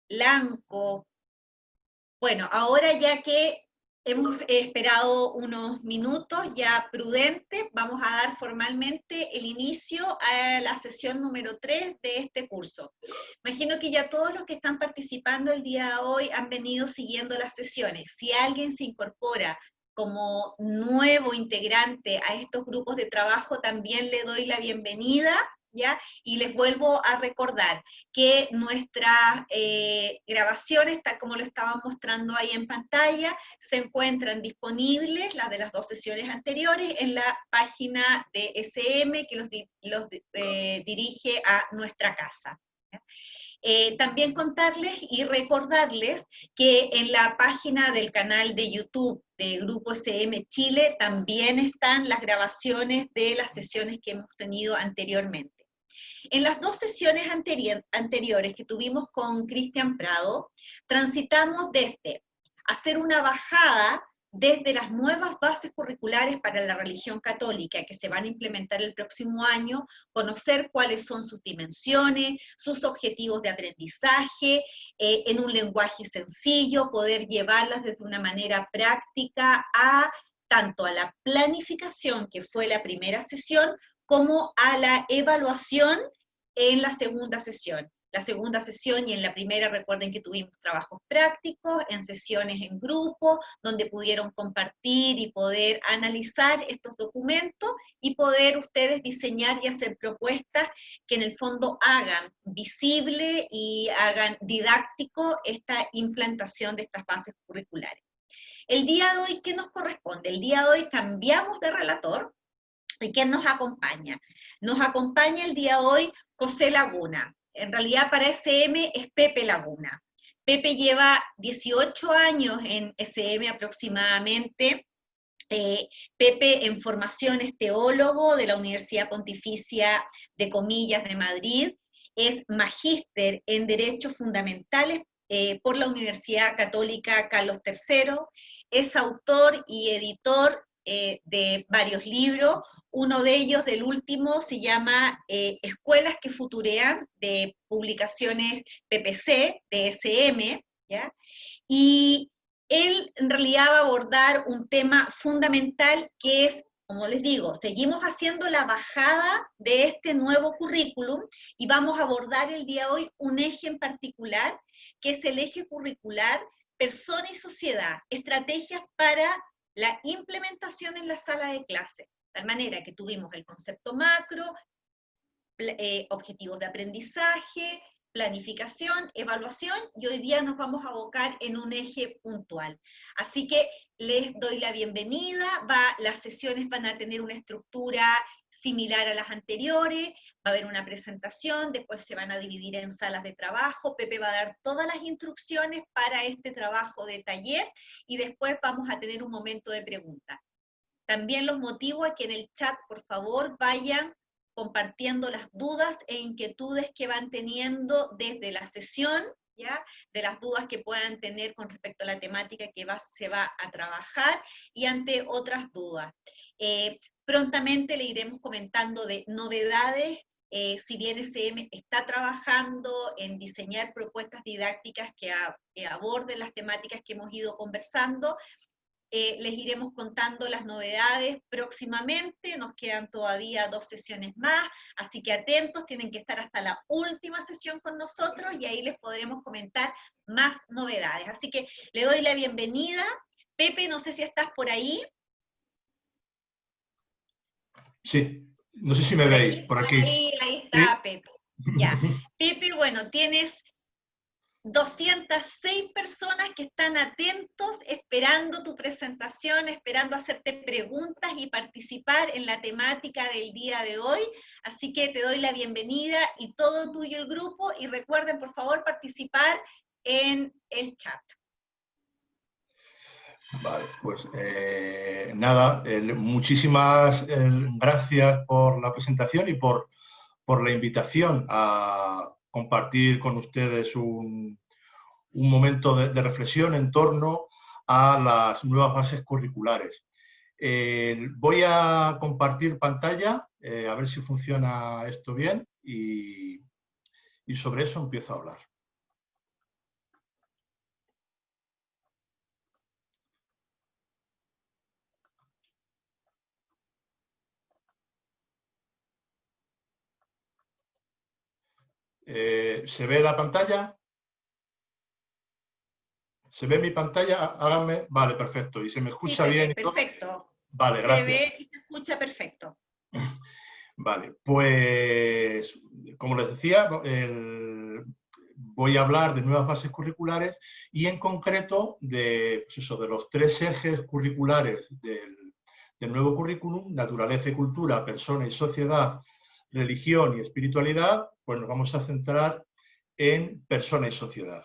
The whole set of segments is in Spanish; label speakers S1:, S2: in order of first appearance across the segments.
S1: Lanco. Bueno, ahora ya que hemos esperado unos minutos ya prudentes, vamos a dar formalmente el inicio a la sesión número 3 de este curso. Imagino que ya todos los que están participando el día de hoy han venido siguiendo las sesiones. Si alguien se incorpora como nuevo integrante a estos grupos de trabajo, también le doy la bienvenida, ¿ya? Y les vuelvo a recordar que nuestras grabaciones, tal como lo estaban mostrando ahí en pantalla, se encuentran disponibles, las de las 2 sesiones anteriores, en la página de SM que los dirige a nuestra casa. También contarles y recordarles que en la página del canal de YouTube de Grupo SM Chile también están las grabaciones de las sesiones que hemos tenido anteriormente. En las 2 sesiones anteriores que tuvimos con Cristian Prado, transitamos desde hacer una bajada desde las nuevas bases curriculares para la religión católica que se van a implementar el próximo año, conocer cuáles son sus dimensiones, sus objetivos de aprendizaje, en un lenguaje sencillo, poder llevarlas desde una manera práctica tanto a la planificación, que fue la primera sesión, como a la evaluación en la segunda sesión. La segunda sesión y en la primera, recuerden que tuvimos trabajos prácticos, en sesiones en grupo, donde pudieron compartir y poder analizar estos documentos y poder ustedes diseñar y hacer propuestas que en el fondo hagan visible y hagan didáctico esta implantación de estas bases curriculares. El día de hoy, ¿qué nos corresponde? El día de hoy cambiamos de relator. ¿Y quién nos acompaña? Nos acompaña el día de hoy José Laguna. En realidad para SM es Pepe Laguna. Pepe lleva 18 años en SM aproximadamente. Pepe en formación es teólogo de la Universidad Pontificia de Comillas de Madrid, es magíster en Derechos Fundamentales por la Universidad Católica Carlos III, es autor y editor de varios libros. Uno de ellos, del último, se llama Escuelas que Futurean, de publicaciones PPC, de SM, ¿ya? Y él en realidad va a abordar un tema fundamental que es, como les digo, seguimos haciendo la bajada de este nuevo currículum y vamos a abordar el día de hoy un eje en particular, que es el eje curricular persona y sociedad, estrategias para la implementación en la sala de clase. De tal manera que tuvimos el concepto macro, objetivos de aprendizaje, planificación, evaluación, y hoy día nos vamos a abocar en un eje puntual. Así que les doy la bienvenida, las sesiones van a tener una estructura similar a las anteriores, va a haber una presentación, después se van a dividir en salas de trabajo, Pepe va a dar todas las instrucciones para este trabajo de taller, y después vamos a tener un momento de preguntas. También los motivo a que en el chat, por favor, vayan compartiendo las dudas e inquietudes que van teniendo desde la sesión, ¿ya? De las dudas que puedan tener con respecto a la temática que se va a trabajar y ante otras dudas. Prontamente le iremos comentando de novedades, si bien SM está trabajando en diseñar propuestas didácticas que aborden las temáticas que hemos ido conversando. Les iremos contando las novedades próximamente, nos quedan todavía 2 sesiones más, así que atentos, tienen que estar hasta la última sesión con nosotros y ahí les podremos comentar más novedades. Así que le doy la bienvenida. Pepe, no sé si estás por ahí.
S2: Sí, no sé si me veis, por aquí.
S1: Ahí está, ¿sí? Pepe. Ya. Pepe, bueno, tienes 206 personas que están atentos, esperando tu presentación, esperando hacerte preguntas y participar en la temática del día de hoy. Así que te doy la bienvenida y todo tuyo el grupo. Y recuerden, por favor, participar en el chat.
S2: Vale, pues nada, muchísimas gracias por la presentación y por la invitación a compartir con ustedes un momento de reflexión en torno a las nuevas bases curriculares. Voy a compartir pantalla, a ver si funciona esto bien y sobre eso empiezo a hablar. ¿Se ve la pantalla? ¿Se ve mi pantalla? Háganme. Vale, perfecto. ¿Y se me
S1: Sí,
S2: escucha bien
S1: Pepe,
S2: y todo?
S1: perfecto.
S2: Vale,
S1: Se
S2: gracias.
S1: ve y se escucha perfecto.
S2: Vale, pues como les decía, voy a hablar de nuevas bases curriculares y en concreto de, pues eso, de los 3 ejes curriculares del nuevo currículum: naturaleza y cultura, persona y sociedad, religión y espiritualidad. Pues nos vamos a centrar en persona y sociedad.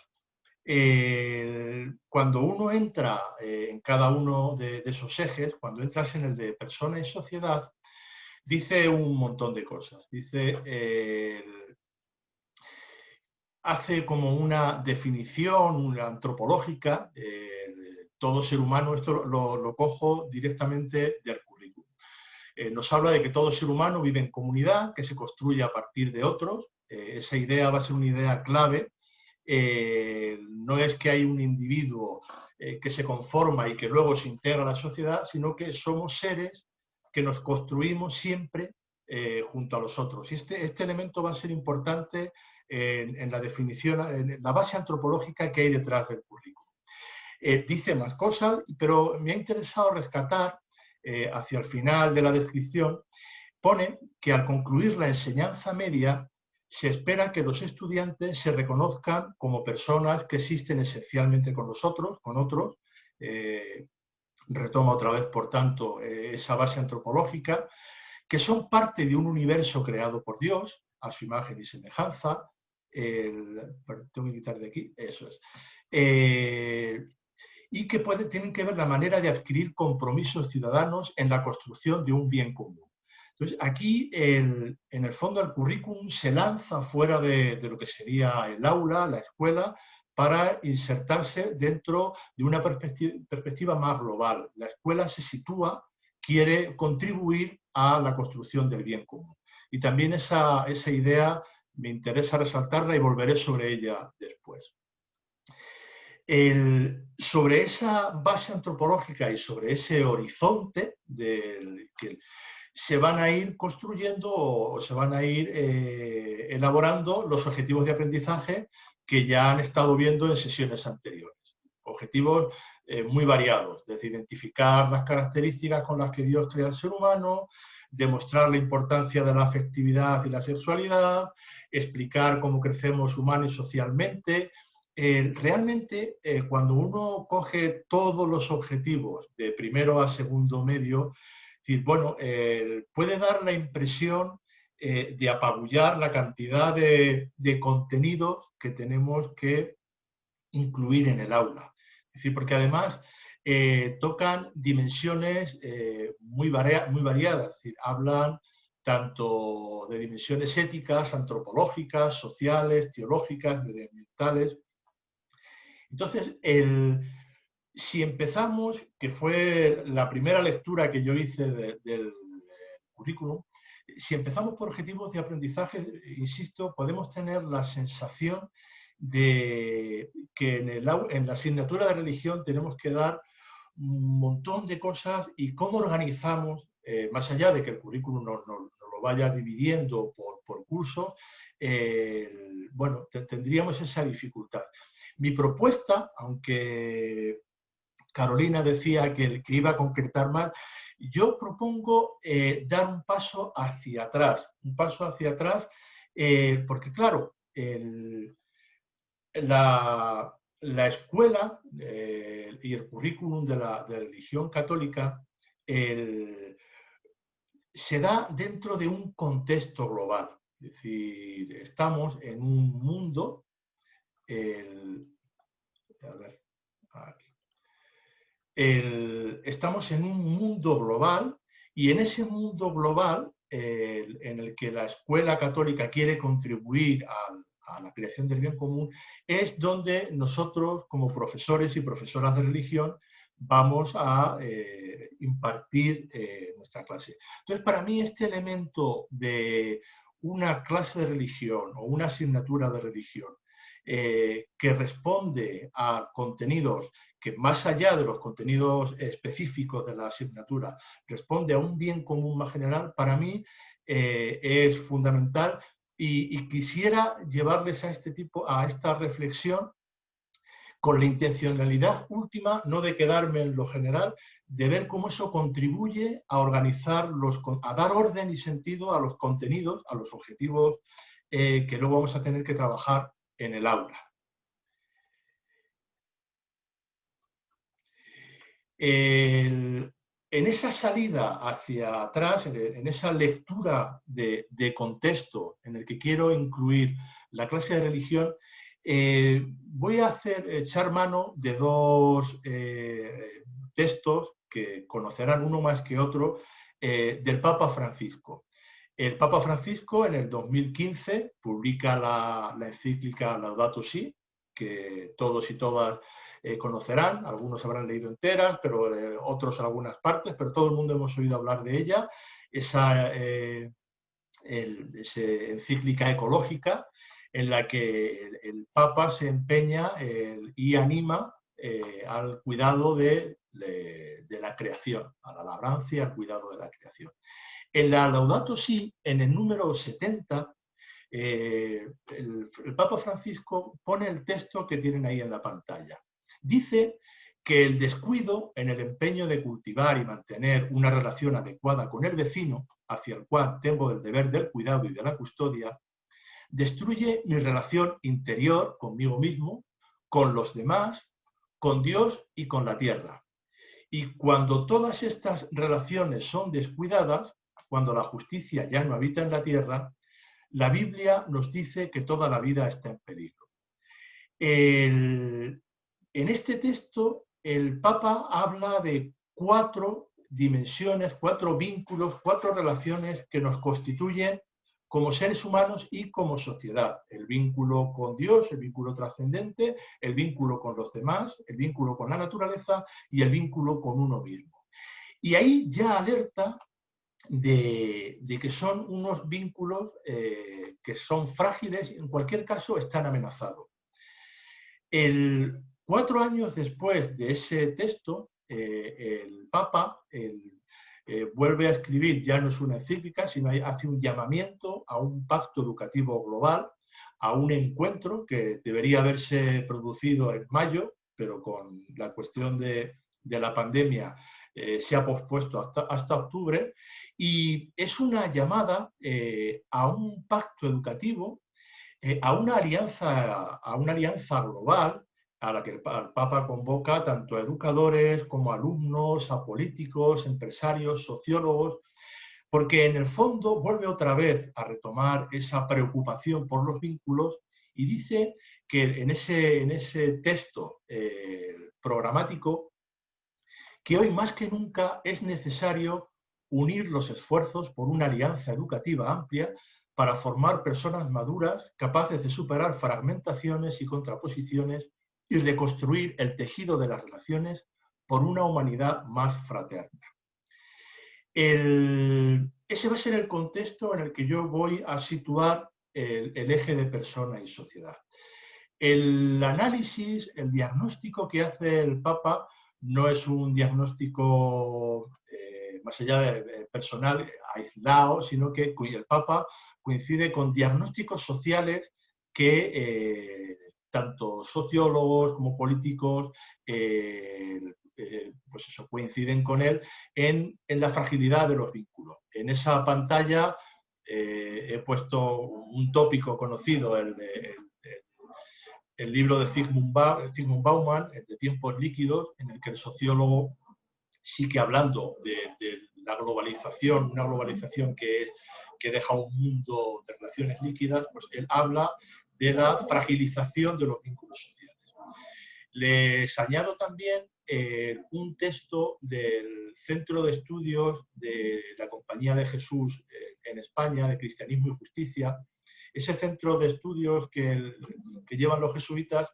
S2: Cuando uno entra en cada uno de esos ejes, cuando entras en el de persona y sociedad, dice un montón de cosas. Dice, hace como una definición antropológica. Todo ser humano, esto lo cojo directamente del currículum. Nos habla de que todo ser humano vive en comunidad, que se construye a partir de otros. Esa idea va a ser una idea clave. No es que hay un individuo que se conforma y que luego se integra a la sociedad, sino que somos seres que nos construimos siempre junto a los otros. Y este elemento va a ser importante en la definición, en la base antropológica que hay detrás del currículum. Dice más cosas, pero me ha interesado rescatar hacia el final de la descripción. Pone que al concluir la enseñanza media se espera que los estudiantes se reconozcan como personas que existen esencialmente con nosotros, con otros. Retoma otra vez, por tanto, esa base antropológica, que son parte de un universo creado por Dios, a su imagen y semejanza. Tengo que quitar de aquí, eso es. Y que tienen que ver la manera de adquirir compromisos ciudadanos en la construcción de un bien común. Entonces, aquí, en el fondo, el currículum se lanza fuera de lo que sería el aula, la escuela, para insertarse dentro de una perspectiva más global. La escuela se sitúa, quiere contribuir a la construcción del bien común. Y también esa idea me interesa resaltarla y volveré sobre ella después. Sobre esa base antropológica y sobre ese horizonte que se van a ir construyendo o se van a ir elaborando los objetivos de aprendizaje que ya han estado viendo en sesiones anteriores. Objetivos muy variados, desde identificar las características con las que Dios crea al ser humano, demostrar la importancia de la afectividad y la sexualidad, explicar cómo crecemos humana y socialmente. Realmente, cuando uno coge todos los objetivos de primero a segundo medio, bueno, puede dar la impresión de apabullar la cantidad de contenidos que tenemos que incluir en el aula. Es decir, porque además tocan dimensiones muy variadas. Es decir, hablan tanto de dimensiones éticas, antropológicas, sociales, teológicas, medioambientales. Entonces, si empezamos, que fue la primera lectura que yo hice del currículum, si empezamos por objetivos de aprendizaje, insisto, podemos tener la sensación de que en la asignatura de religión tenemos que dar un montón de cosas y cómo organizamos, más allá de que el currículum nos lo vaya dividiendo por curso, bueno, tendríamos esa dificultad. Mi propuesta, aunque Carolina decía que iba a concretar más, yo propongo dar un paso hacia atrás, porque claro, la escuela y el currículum de religión católica se da dentro de un contexto global. Es decir, estamos en un mundo, estamos en un mundo global, y en ese mundo global en el que la escuela católica quiere contribuir a la creación del bien común, es donde nosotros, como profesores y profesoras de religión, vamos a impartir nuestra clase. Entonces, para mí, este elemento de una clase de religión o una asignatura de religión que responde a contenidos que, más allá de los contenidos específicos de la asignatura, responde a un bien común más general, para mí es fundamental y quisiera llevarles a esta reflexión con la intencionalidad última, no de quedarme en lo general, de ver cómo eso contribuye a organizar, a dar orden y sentido a los contenidos, a los objetivos que luego vamos a tener que trabajar en el aula. En esa salida hacia atrás, en esa lectura de contexto en el que quiero incluir la clase de religión, voy a echar mano de dos textos que conocerán uno más que otro, del Papa Francisco. El Papa Francisco en el 2015 publica la encíclica Laudato Si, que todos y todas conocerán, algunos habrán leído enteras, pero otros algunas partes, pero todo el mundo hemos oído hablar de ella, esa encíclica ecológica en la que el Papa se empeña y anima al cuidado de la creación, a la labranza y al cuidado de la creación. En la Laudato Si, en el número 70, el Papa Francisco pone el texto que tienen ahí en la pantalla. Dice que el descuido en el empeño de cultivar y mantener una relación adecuada con el vecino, hacia el cual tengo el deber del cuidado y de la custodia, destruye mi relación interior conmigo mismo, con los demás, con Dios y con la tierra. Y cuando todas estas relaciones son descuidadas, cuando la justicia ya no habita en la tierra, la Biblia nos dice que toda la vida está en peligro. En este texto, el Papa habla de 4 dimensiones, 4 vínculos, 4 relaciones que nos constituyen como seres humanos y como sociedad. El vínculo con Dios, el vínculo trascendente, el vínculo con los demás, el vínculo con la naturaleza y el vínculo con uno mismo. Y ahí ya alerta de que son unos vínculos que son frágiles y en cualquier caso están amenazados. 4 años después de ese texto, el Papa vuelve a escribir, ya no es una encíclica, sino hace un llamamiento a un pacto educativo global, a un encuentro que debería haberse producido en mayo, pero con la cuestión de la pandemia se ha pospuesto hasta octubre, y es una llamada a un pacto educativo, a una alianza global a la que el Papa convoca tanto a educadores como a alumnos, a políticos, empresarios, sociólogos, porque en el fondo vuelve otra vez a retomar esa preocupación por los vínculos y dice que en ese texto programático que hoy más que nunca es necesario unir los esfuerzos por una alianza educativa amplia para formar personas maduras capaces de superar fragmentaciones y contraposiciones y reconstruir el tejido de las relaciones por una humanidad más fraterna. Ese va a ser el contexto en el que yo voy a situar el eje de persona y sociedad. El análisis, el diagnóstico que hace el Papa no es un diagnóstico más allá de personal, aislado, sino que el Papa coincide con diagnósticos sociales que tanto sociólogos como políticos pues eso, coinciden con él en la fragilidad de los vínculos. En esa pantalla he puesto un tópico conocido, el libro de Zygmunt Bauman, el de Tiempos líquidos, en el que el sociólogo sigue hablando de la globalización, una globalización que deja un mundo de relaciones líquidas, pues él habla de la fragilización de los vínculos sociales. Les añado también un texto del Centro de Estudios de la Compañía de Jesús en España, de Cristianismo y Justicia, ese centro de estudios que llevan los jesuitas,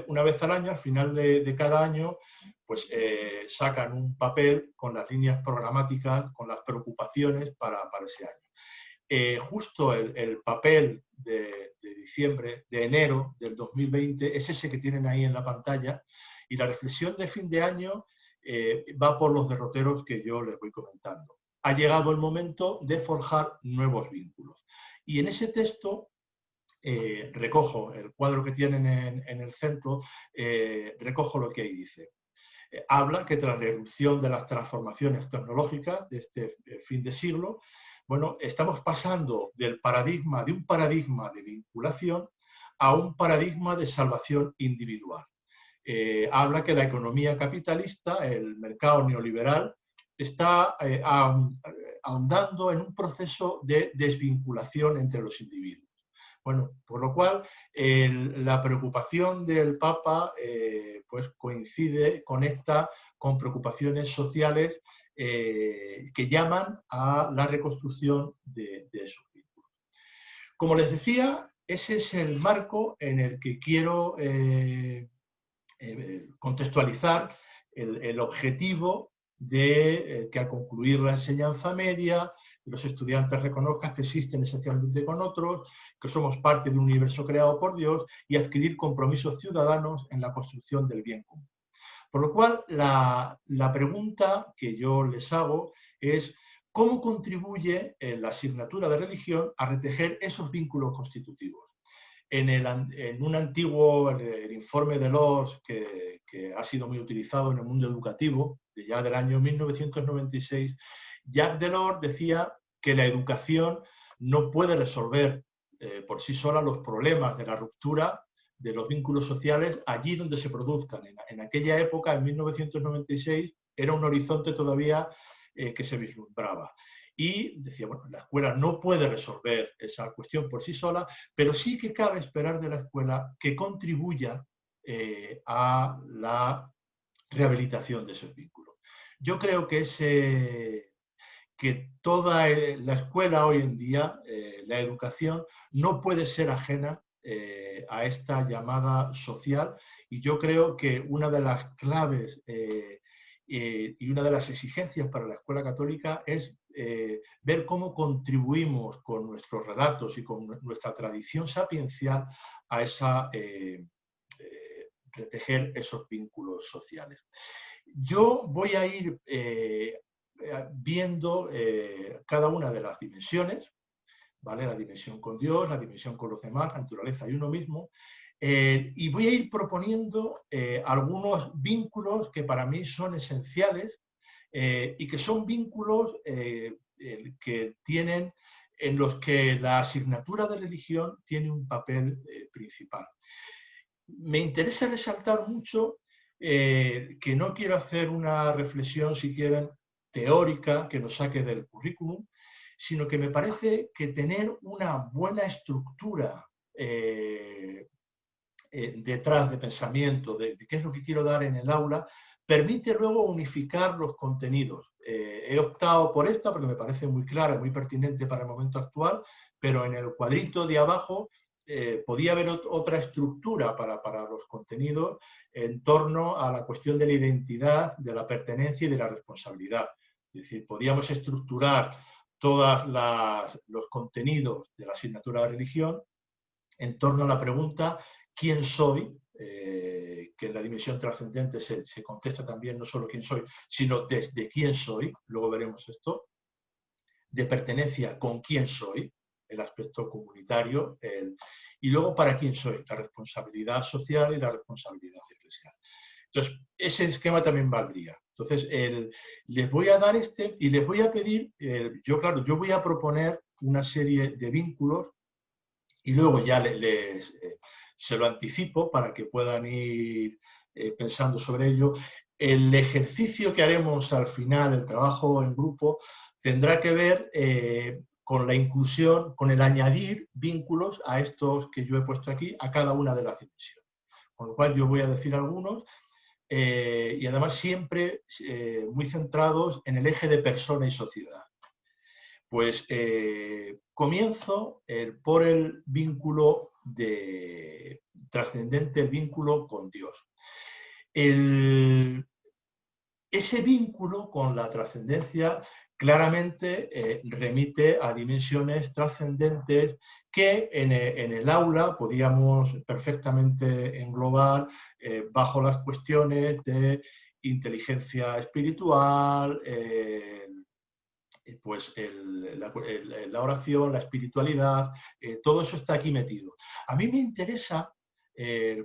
S2: una vez al año, al final de cada año, pues sacan un papel con las líneas programáticas, con las preocupaciones para ese año. Justo el papel de enero del 2020 es ese que tienen ahí en la pantalla, y la reflexión de fin de año va por los derroteros que yo les voy comentando. ha llegado el momento de forjar nuevos vínculos. Y en ese texto recojo el cuadro que tienen en el centro, recojo lo que ahí dice. Habla que tras la irrupción de las transformaciones tecnológicas de este fin de siglo, bueno, estamos pasando de un paradigma de vinculación a un paradigma de salvación individual. Habla que la economía capitalista, el mercado neoliberal, está ahondando en un proceso de desvinculación entre los individuos. Bueno, por lo cual la preocupación del Papa pues conecta con preocupaciones sociales que llaman a la reconstrucción de esos vínculos. Como les decía, ese es el marco en el que quiero contextualizar el objetivo de que al concluir la enseñanza media los estudiantes reconozcan que existen esencialmente con otros, que somos parte de un universo creado por Dios y adquirir compromisos ciudadanos en la construcción del bien común. Por lo cual, la pregunta que yo les hago es ¿cómo contribuye la asignatura de religión a retejer esos vínculos constitutivos? En un antiguo el informe de Delors, que ha sido muy utilizado en el mundo educativo, ya del año 1996, Jacques Delors decía que la educación no puede resolver por sí sola los problemas de la ruptura de los vínculos sociales allí donde se produzcan. En aquella época, en 1996, era un horizonte todavía que se vislumbraba. Y decía, bueno, la escuela no puede resolver esa cuestión por sí sola, pero sí que cabe esperar de la escuela que contribuya a la rehabilitación de esos vínculos. Yo creo que toda la escuela hoy en día, la educación, no puede ser ajena a esta llamada social, y yo creo que una de las claves y una de las exigencias para la escuela católica es ver cómo contribuimos con nuestros relatos y con nuestra tradición sapiencial a retejer esos vínculos sociales. Yo voy a ir viendo cada una de las dimensiones, ¿vale? La dimensión con Dios, la dimensión con los demás, la naturaleza y uno mismo, y voy a ir proponiendo algunos vínculos que para mí son esenciales y que son vínculos en los que la asignatura de religión tiene un papel principal. Me interesa resaltar mucho que no quiero hacer una reflexión, si quieren, teórica que nos saque del currículum, sino que me parece que tener una buena estructura detrás de pensamiento, de qué es lo que quiero dar en el aula, permite luego unificar los contenidos. He optado por esta porque me parece muy clara, muy pertinente para el momento actual, pero en el cuadrito de abajo podía haber otra estructura para los contenidos en torno a la cuestión de la identidad, de la pertenencia y de la responsabilidad. Es decir, podíamos estructurar todos los contenidos de la asignatura de religión en torno a la pregunta ¿quién soy? Que en la dimensión trascendente se contesta también no solo quién soy, sino desde quién soy, luego veremos esto, de pertenencia con quién soy, el aspecto comunitario, y luego para quién soy, la responsabilidad social y la responsabilidad eclesial. Entonces, ese esquema también valdría. Entonces, les voy a dar y les voy a pedir, yo voy a proponer una serie de vínculos y luego ya se lo anticipo para que puedan ir pensando sobre ello. El ejercicio que haremos al final, el trabajo en grupo, tendrá que ver con la inclusión, con el añadir vínculos a estos que yo he puesto aquí, a cada una de las dimensiones. Con lo cual yo voy a decir algunos y además siempre muy centrados en el eje de persona y sociedad. Pues comienzo por el vínculo trascendente, el vínculo con Dios. Ese vínculo con la trascendencia claramente remite a dimensiones trascendentes que en el aula podíamos perfectamente englobar bajo las cuestiones de inteligencia espiritual, pues la oración, la espiritualidad, todo eso está aquí metido. A mí me interesa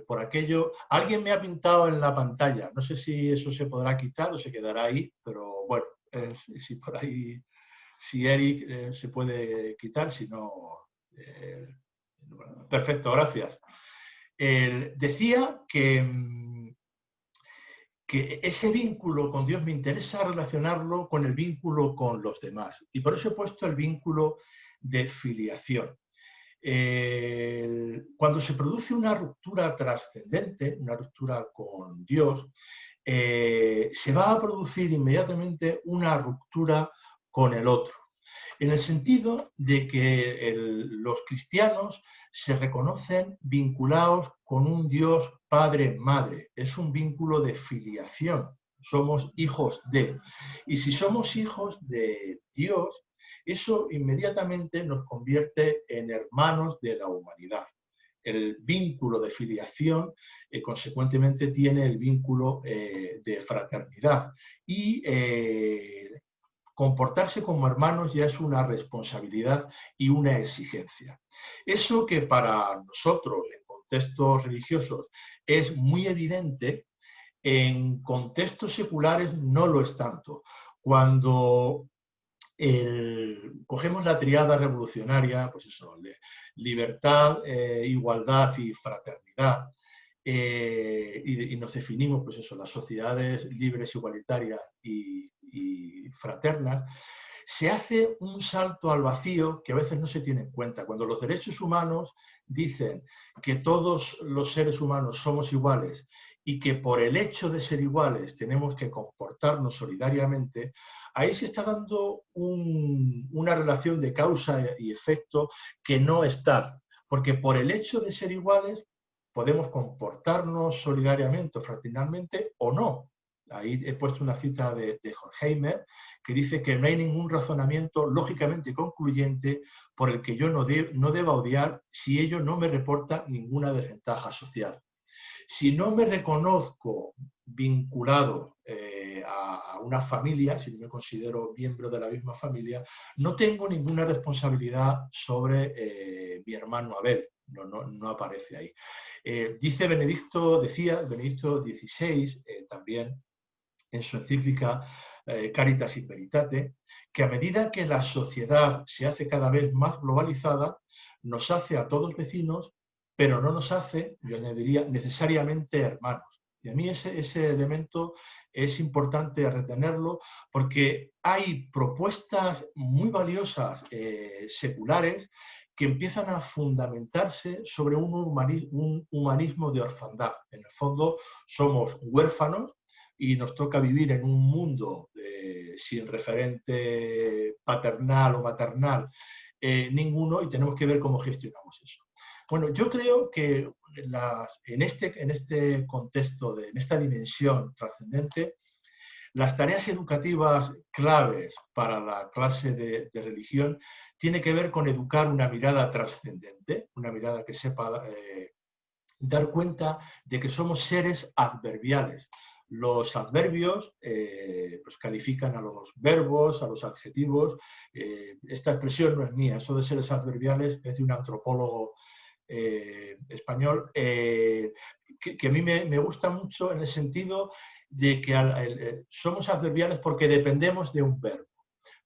S2: por aquello, alguien me ha pintado en la pantalla, no sé si eso se podrá quitar o se quedará ahí, pero bueno, si por ahí, si Eric se puede quitar, si no, perfecto, gracias. Decía que ese vínculo con Dios me interesa relacionarlo con el vínculo con los demás. Y por eso he puesto el vínculo de filiación. Cuando se produce una ruptura trascendente, una ruptura con Dios, se va a producir inmediatamente una ruptura con el otro. En el sentido de que los cristianos se reconocen vinculados con un Dios Padre-Madre. Es un vínculo de filiación. Somos hijos de. Y si somos hijos de Dios, eso inmediatamente nos convierte en hermanos de la humanidad. El vínculo de filiación, consecuentemente, tiene el vínculo de fraternidad. Y comportarse como hermanos ya es una responsabilidad y una exigencia. Eso que para nosotros, en contextos religiosos, es muy evidente, en contextos seculares no lo es tanto. Cuando cogemos la triada revolucionaria, pues eso, libertad, igualdad y fraternidad, y nos definimos, pues eso, las sociedades libres, igualitarias y fraternas, se hace un salto al vacío que a veces no se tiene en cuenta. Cuando los derechos humanos dicen que todos los seres humanos somos iguales y que por el hecho de ser iguales tenemos que comportarnos solidariamente, ahí se está dando una relación de causa y efecto que no está. Porque por el hecho de ser iguales podemos comportarnos solidariamente o fraternalmente o no. Ahí he puesto una cita de Horkheimer que dice que no hay ningún razonamiento lógicamente concluyente por el que yo no deba odiar si ello no me reporta ninguna desventaja social. Si no me reconozco vinculado a una familia, si no me considero miembro de la misma familia, no tengo ninguna responsabilidad sobre mi hermano Abel. No aparece ahí. Decía Benedicto XVI, también en su encíclica Caritas in Veritate, que a medida que la sociedad se hace cada vez más globalizada, nos hace a todos vecinos, pero no nos hace, yo añadiría, necesariamente hermanos. Y a mí ese elemento es importante retenerlo porque hay propuestas muy valiosas seculares que empiezan a fundamentarse sobre un humanismo de orfandad. En el fondo somos huérfanos y nos toca vivir en un mundo sin referente paternal o maternal ninguno y tenemos que ver cómo gestionamos eso. Bueno, yo creo que en este contexto, en esta dimensión trascendente, las tareas educativas claves para la clase de religión tiene que ver con educar una mirada trascendente, una mirada que sepa dar cuenta de que somos seres adverbiales. Los adverbios pues califican a los verbos, a los adjetivos. Esta expresión no es mía, eso de seres adverbiales es de un antropólogo español que a mí me gusta mucho en el sentido de que somos adverbiales porque dependemos de un verbo.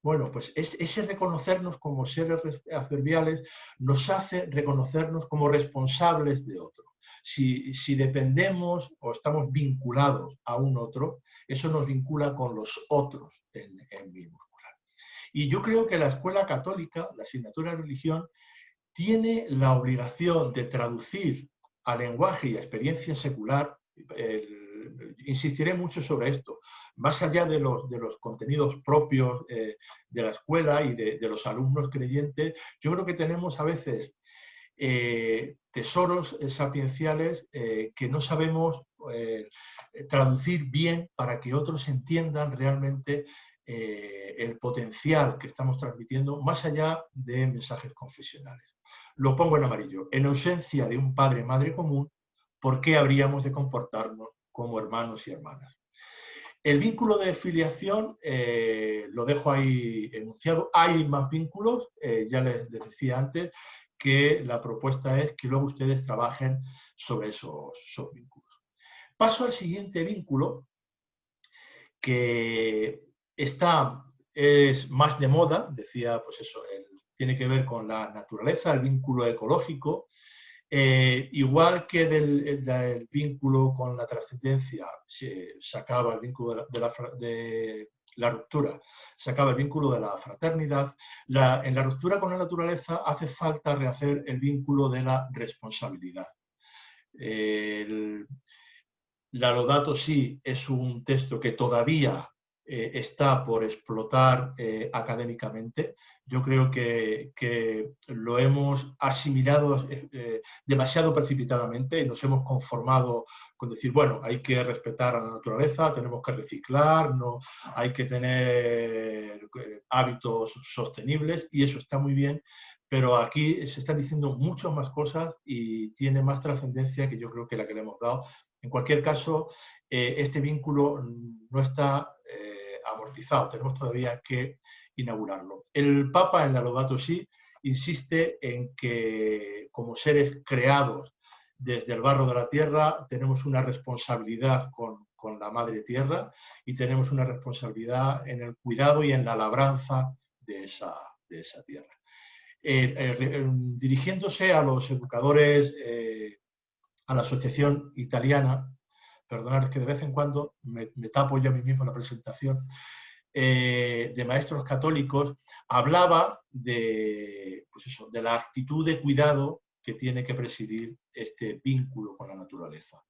S2: Bueno, pues ese reconocernos como seres adverbiales nos hace reconocernos como responsables de otro. Si dependemos o estamos vinculados a un otro, eso nos vincula con los otros en minúscula. Y yo creo que la escuela católica, la asignatura de religión, tiene la obligación de traducir a lenguaje y a experiencia secular, insistiré mucho sobre esto, más allá de los contenidos propios de la escuela y de los alumnos creyentes, yo creo que tenemos a veces tesoros sapienciales que no sabemos traducir bien para que otros entiendan realmente el potencial que estamos transmitiendo más allá de mensajes confesionales. Lo pongo en amarillo. En ausencia de un padre-madre común, ¿por qué habríamos de comportarnos como hermanos y hermanas? El vínculo de filiación lo dejo ahí enunciado. Hay más vínculos, ya les decía antes, que la propuesta es que luego ustedes trabajen sobre esos vínculos. Paso al siguiente vínculo, que es más de moda, decía, pues eso, tiene que ver con la naturaleza, el vínculo ecológico. Igual que del vínculo con la trascendencia se acaba el vínculo de la ruptura, se acaba el vínculo de la fraternidad, en la ruptura con la naturaleza hace falta rehacer el vínculo de la responsabilidad. La Laudato Si es un texto que todavía está por explotar académicamente. Yo creo que lo hemos asimilado demasiado precipitadamente y nos hemos conformado con decir, bueno, hay que respetar a la naturaleza, tenemos que reciclar, no, hay que tener hábitos sostenibles, y eso está muy bien, pero aquí se están diciendo muchas más cosas y tiene más trascendencia que yo creo que la que le hemos dado. En cualquier caso, este vínculo no está amortizado, tenemos todavía que inaugurarlo. El Papa en la Laudato Si insiste en que como seres creados desde el barro de la tierra tenemos una responsabilidad con la madre tierra y tenemos una responsabilidad en el cuidado y en la labranza de esa tierra. Dirigiéndose a los educadores, a la asociación italiana, perdonad que de vez en cuando me tapo yo a mí mismo la presentación, de maestros católicos, hablaba pues eso, de la actitud de cuidado que tiene que presidir este vínculo con la naturaleza.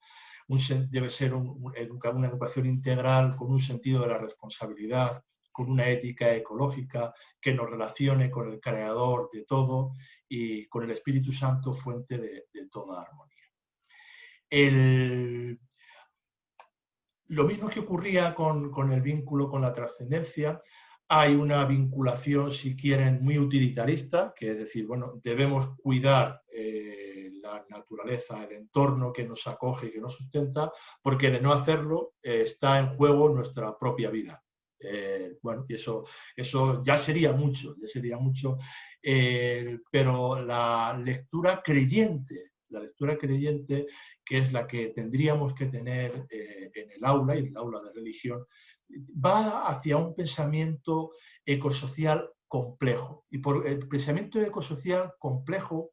S2: Debe ser una educación integral con un sentido de la responsabilidad, con una ética ecológica que nos relacione con el creador de todo y con el Espíritu Santo, fuente de toda armonía. Lo mismo que ocurría con el vínculo con la trascendencia, hay una vinculación, si quieren, muy utilitarista, que es decir, bueno, debemos cuidar la naturaleza, el entorno que nos acoge y que nos sustenta, porque de no hacerlo está en juego nuestra propia vida. Bueno, y eso ya sería mucho, pero la lectura creyente, que es la que tendríamos que tener en el aula y en el aula de religión, va hacia un pensamiento ecosocial complejo. Y por el pensamiento ecosocial complejo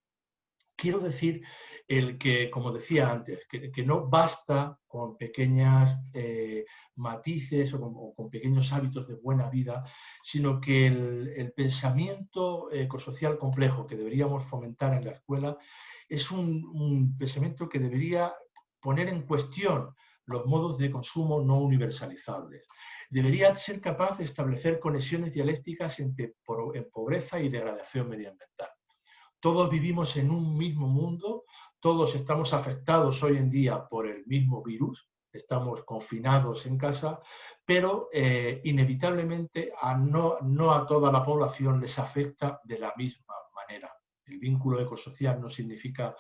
S2: quiero decir el que, como decía antes, que no basta con pequeñas matices o con pequeños hábitos de buena vida, sino que el pensamiento ecosocial complejo que deberíamos fomentar en la escuela es un pensamiento que debería poner en cuestión los modos de consumo no universalizables. Debería ser capaz de establecer conexiones dialécticas entre pobreza y degradación medioambiental. Todos vivimos en un mismo mundo, todos estamos afectados hoy en día por el mismo virus, estamos confinados en casa, pero inevitablemente no a toda la población les afecta de la misma manera. El vínculo ecosocial no significa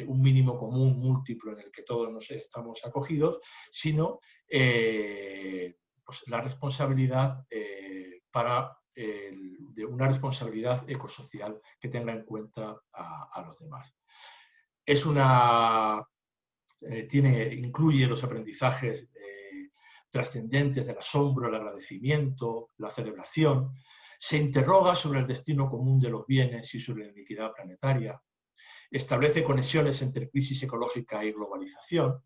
S2: un mínimo común múltiplo en el que todos nos estamos acogidos, sino pues la responsabilidad de una responsabilidad ecosocial que tenga en cuenta a los demás. Incluye los aprendizajes trascendentes del asombro, el agradecimiento, la celebración. Se interroga sobre el destino común de los bienes y sobre la iniquidad planetaria. Establece conexiones entre crisis ecológica y globalización.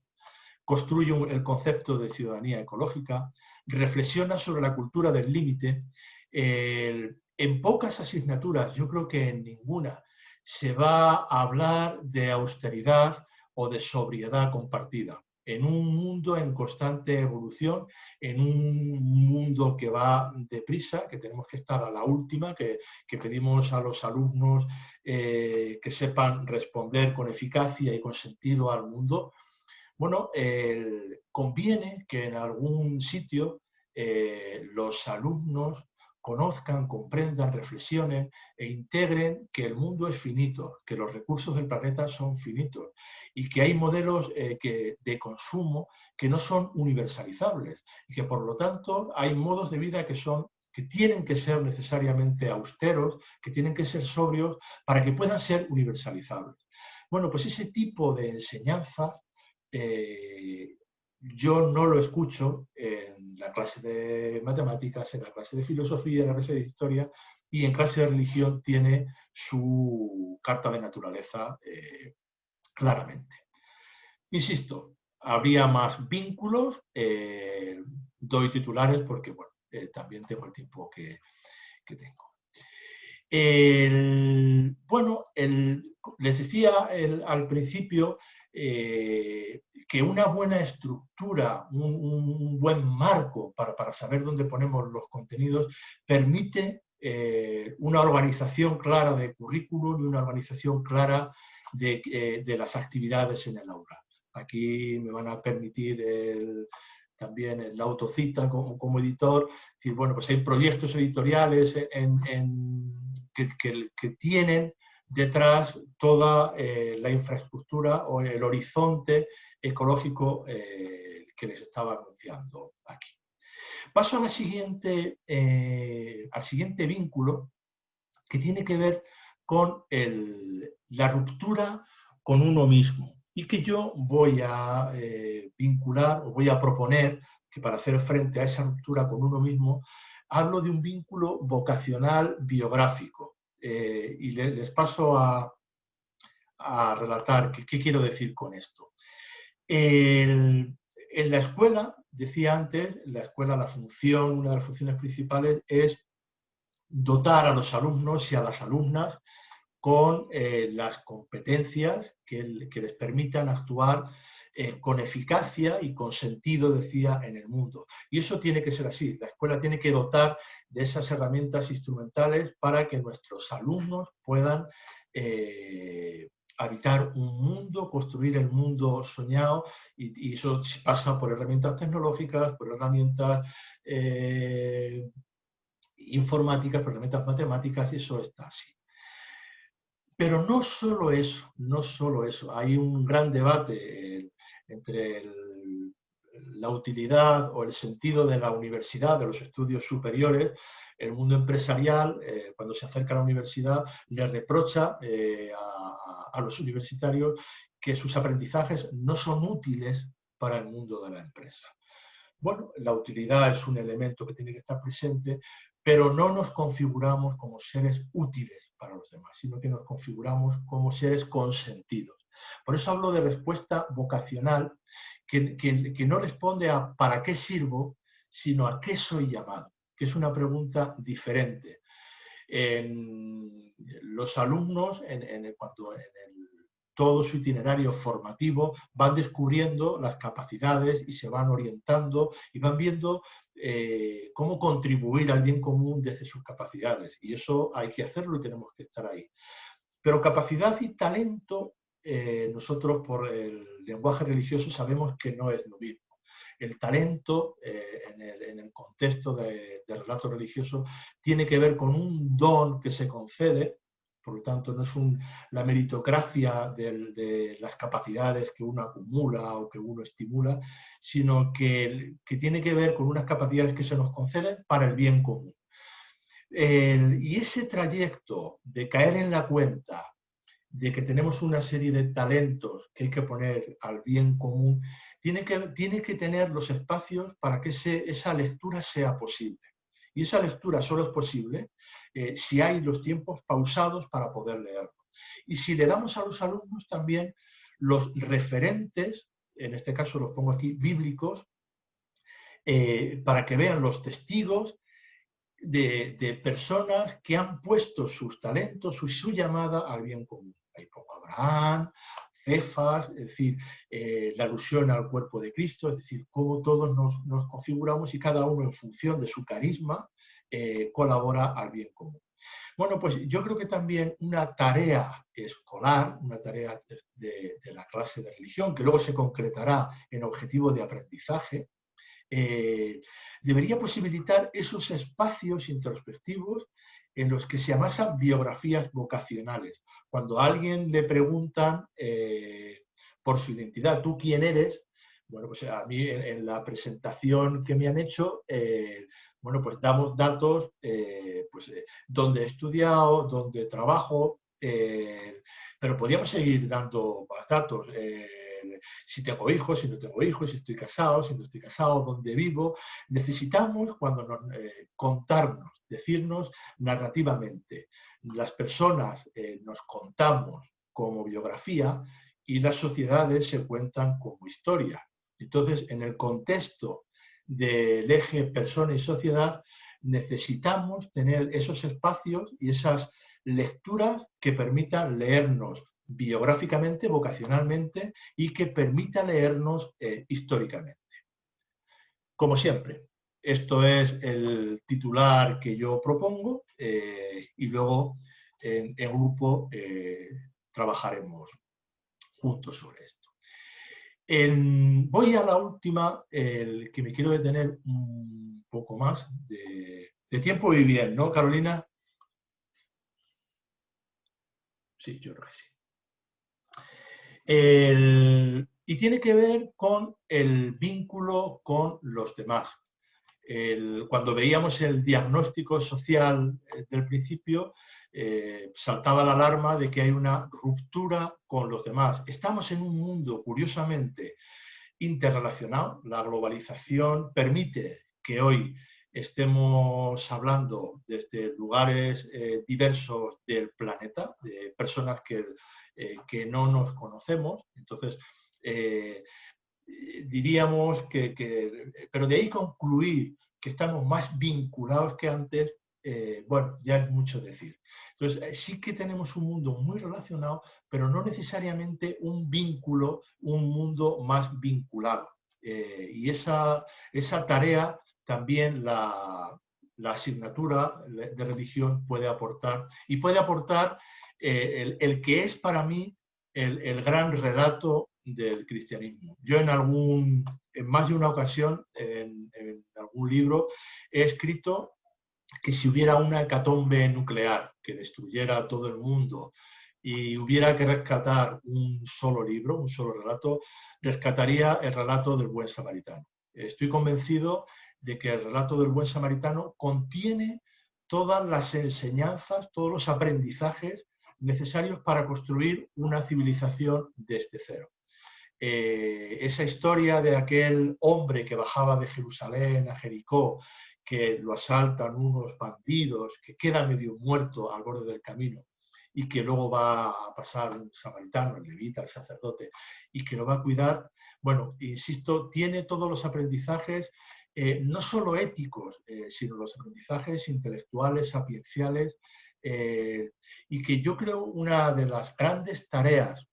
S2: Construye el concepto de ciudadanía ecológica. Reflexiona sobre la cultura del límite. En pocas asignaturas, yo creo que en ninguna, se va a hablar de austeridad o de sobriedad compartida. En un mundo en constante evolución, en un mundo que va deprisa, que tenemos que estar a la última, que pedimos a los alumnos que sepan responder con eficacia y con sentido al mundo, bueno, conviene que en algún sitio los alumnos conozcan, comprendan, reflexionen e integren que el mundo es finito, que los recursos del planeta son finitos y que hay modelos de consumo que no son universalizables y que por lo tanto hay modos de vida que tienen que ser necesariamente austeros, que tienen que ser sobrios para que puedan ser universalizables. Bueno, pues ese tipo de enseñanzas yo no lo escucho en la clase de matemáticas, en la clase de filosofía, en la clase de historia, y en clase de religión tiene su carta de naturaleza claramente. Insisto, habría más vínculos, doy titulares porque bueno, también tengo el tiempo que tengo. Les decía al principio que una buena estructura, un buen marco para saber dónde ponemos los contenidos, permite una organización clara de currículum y una organización clara de las actividades en el aula. Aquí me van a permitir también la autocita como editor, decir, bueno, pues hay proyectos editoriales que tienen detrás toda la infraestructura o el horizonte ecológico que les estaba anunciando aquí. Paso al siguiente vínculo que tiene que ver con la ruptura con uno mismo y que yo voy a vincular o voy a proponer que para hacer frente a esa ruptura con uno mismo hablo de un vínculo vocacional biográfico. Y les paso a relatar qué quiero decir con esto. En la escuela, decía antes, la escuela, una de las funciones principales es dotar a los alumnos y a las alumnas con las competencias que les permitan actuar con eficacia y con sentido, decía, en el mundo. Y eso tiene que ser así. La escuela tiene que dotar de esas herramientas instrumentales para que nuestros alumnos puedan habitar un mundo, construir el mundo soñado, y eso pasa por herramientas tecnológicas, por herramientas informáticas, por herramientas matemáticas, y eso está así. Pero no solo eso, hay un gran debate entre la utilidad o el sentido de la universidad, de los estudios superiores. El mundo empresarial, cuando se acerca a la universidad, le reprocha a los universitarios que sus aprendizajes no son útiles para el mundo de la empresa. Bueno, la utilidad es un elemento que tiene que estar presente, pero no nos configuramos como seres útiles para los demás, sino que nos configuramos como seres consentidos. Por eso hablo de respuesta vocacional, que no responde a ¿para qué sirvo?, sino ¿a qué soy llamado?, que es una pregunta diferente. Los alumnos, cuando todo su itinerario formativo, van descubriendo las capacidades y se van orientando y van viendo cómo contribuir al bien común desde sus capacidades. Y eso hay que hacerlo y tenemos que estar ahí. Pero capacidad y talento, nosotros por el lenguaje religioso sabemos que no es lo mismo. El talento, en el contexto de relato religioso, tiene que ver con un don que se concede. Por lo tanto, no es la meritocracia de las capacidades que uno acumula o que uno estimula, sino que tiene que ver con unas capacidades que se nos conceden para el bien común. Y ese trayecto de caer en la cuenta de que tenemos una serie de talentos que hay que poner al bien común, tiene que tener los espacios para que esa lectura sea posible. Y esa lectura solo es posible si hay los tiempos pausados para poder leerlo. Y si le damos a los alumnos también los referentes, en este caso los pongo aquí, bíblicos, para que vean los testigos de personas que han puesto sus talentos, su llamada al bien común. Ahí pongo Abraham, Cefas, es decir, la alusión al cuerpo de Cristo, es decir, cómo todos nos configuramos y cada uno en función de su carisma colabora al bien común. Bueno, pues yo creo que también una tarea escolar, una tarea de la clase de religión, que luego se concretará en objetivo de aprendizaje, debería posibilitar esos espacios introspectivos en los que se llamasen biografías vocacionales. Cuando a alguien le preguntan por su identidad, ¿tú quién eres? Bueno, pues a mí en la presentación que me han hecho, bueno, pues damos datos, dónde he estudiado, dónde trabajo, pero podríamos seguir dando más datos. Si tengo hijos, si no tengo hijos, si estoy casado, si no estoy casado, dónde vivo. Necesitamos contarnos, decirnos narrativamente. Las personas nos contamos como biografía y las sociedades se cuentan como historia. Entonces, en el contexto del eje persona y sociedad, necesitamos tener esos espacios y esas lecturas que permitan leernos biográficamente, vocacionalmente y que permita leernos históricamente. Como siempre, esto es el titular que yo propongo y luego en grupo trabajaremos juntos sobre esto. Voy a la última, que me quiero detener un poco más de tiempo y bien, ¿no, Carolina? Sí, yo creo que sí. Y tiene que ver con el vínculo con los demás. Cuando veíamos el diagnóstico social del principio, saltaba la alarma de que hay una ruptura con los demás. Estamos en un mundo, curiosamente, interrelacionado. La globalización permite que hoy estemos hablando desde lugares diversos del planeta, de personas que no nos conocemos. Entonces, diríamos pero de ahí concluir que estamos más vinculados que antes, bueno, ya es mucho decir. Entonces, sí que tenemos un mundo muy relacionado, pero no necesariamente un vínculo, un mundo más vinculado. Y esa tarea también la asignatura de religión puede aportar, y puede aportar el que es para mí el gran relato del cristianismo. Yo en más de una ocasión, en algún libro, he escrito que si hubiera una hecatombe nuclear que destruyera todo el mundo y hubiera que rescatar un solo libro, un solo relato, rescataría el relato del buen samaritano. Estoy convencido de que el relato del buen samaritano contiene todas las enseñanzas, todos los aprendizajes necesarios para construir una civilización desde cero. Esa historia de aquel hombre que bajaba de Jerusalén a Jericó, que lo asaltan unos bandidos, que queda medio muerto al borde del camino y que luego va a pasar un samaritano, el levita, el sacerdote, y que lo va a cuidar. Bueno, insisto, tiene todos los aprendizajes, no solo éticos, sino los aprendizajes intelectuales, sapienciales, y que yo creo una de las grandes tareas,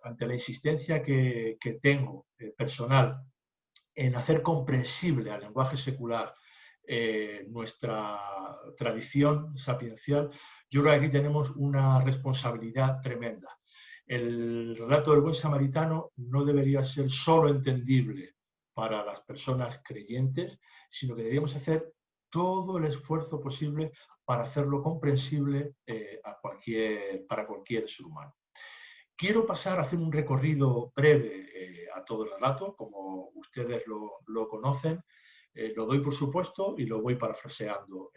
S2: ante la insistencia que tengo personal en hacer comprensible al lenguaje secular nuestra tradición sapiencial, yo creo que aquí tenemos una responsabilidad tremenda. El relato del buen samaritano no debería ser solo entendible para las personas creyentes, sino que deberíamos hacer todo el esfuerzo posible para hacerlo comprensible para cualquier ser humano. Quiero pasar a hacer un recorrido breve a todo el relato, como ustedes lo conocen. Lo doy por supuesto y lo voy parafraseando.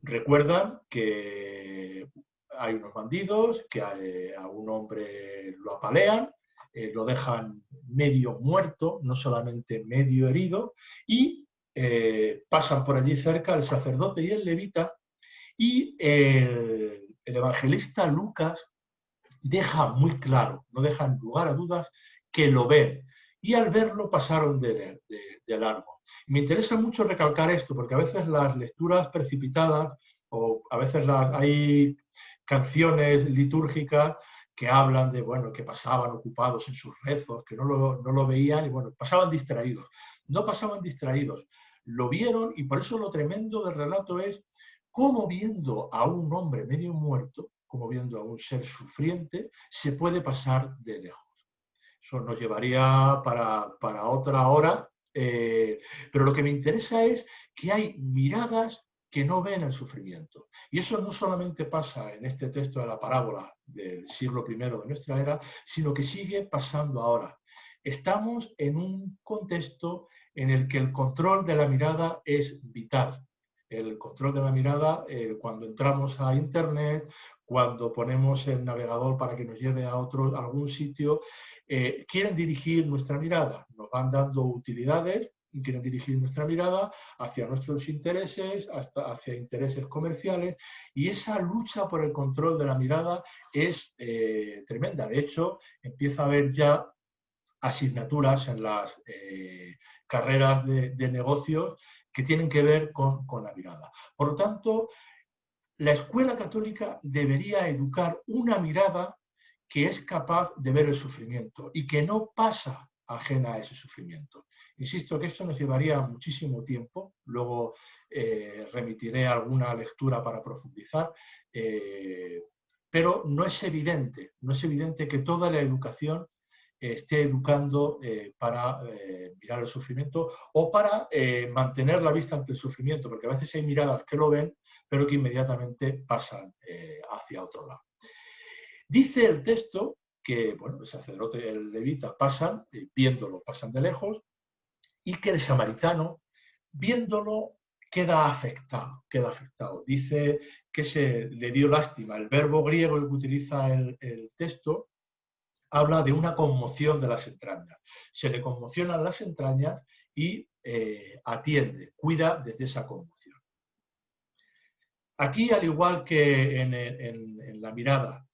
S2: Recuerdan que hay unos bandidos que a un hombre lo apalean, lo dejan medio muerto, no solamente medio herido, y pasan por allí cerca el sacerdote y el levita, y el evangelista Lucas deja muy claro, no dejan lugar a dudas, que lo ven. Y al verlo pasaron de largo. Me interesa mucho recalcar esto, porque a veces las lecturas precipitadas, o a veces hay canciones litúrgicas que hablan de, bueno, que pasaban ocupados en sus rezos, que no lo veían y, bueno, pasaban distraídos. No pasaban distraídos, lo vieron, y por eso lo tremendo del relato es cómo, viendo a un hombre medio muerto, como viendo a un ser sufriente, se puede pasar de lejos. Eso nos llevaría para otra hora, pero lo que me interesa es que hay miradas que no ven el sufrimiento. Y eso no solamente pasa en este texto de la parábola del siglo I de nuestra era, sino que sigue pasando ahora. Estamos en un contexto en el que el control de la mirada es vital. El control de la mirada, cuando entramos a Internet, cuando ponemos el navegador para que nos lleve a algún sitio, quieren dirigir nuestra mirada, nos van dando utilidades y quieren dirigir nuestra mirada hacia nuestros intereses, hacia intereses comerciales, y esa lucha por el control de la mirada es tremenda. De hecho, empieza a haber ya asignaturas en las carreras de negocios que tienen que ver con la mirada. Por lo tanto, la escuela católica debería educar una mirada que es capaz de ver el sufrimiento y que no pasa ajena a ese sufrimiento. Insisto que esto nos llevaría muchísimo tiempo, luego remitiré alguna lectura para profundizar, pero no es evidente que toda la educación esté educando para mirar el sufrimiento o para mantener la vista ante el sufrimiento, porque a veces hay miradas que lo ven, pero que inmediatamente pasan hacia otro lado. Dice el texto que bueno, el sacerdote y el levita pasan, viéndolo, pasan de lejos, y que el samaritano, viéndolo, queda afectado. Dice que se le dio lástima. El verbo griego que utiliza el texto habla de una conmoción de las entrañas. Se le conmocionan las entrañas y atiende, cuida desde esa conmoción. Aquí, al igual que en la mirada,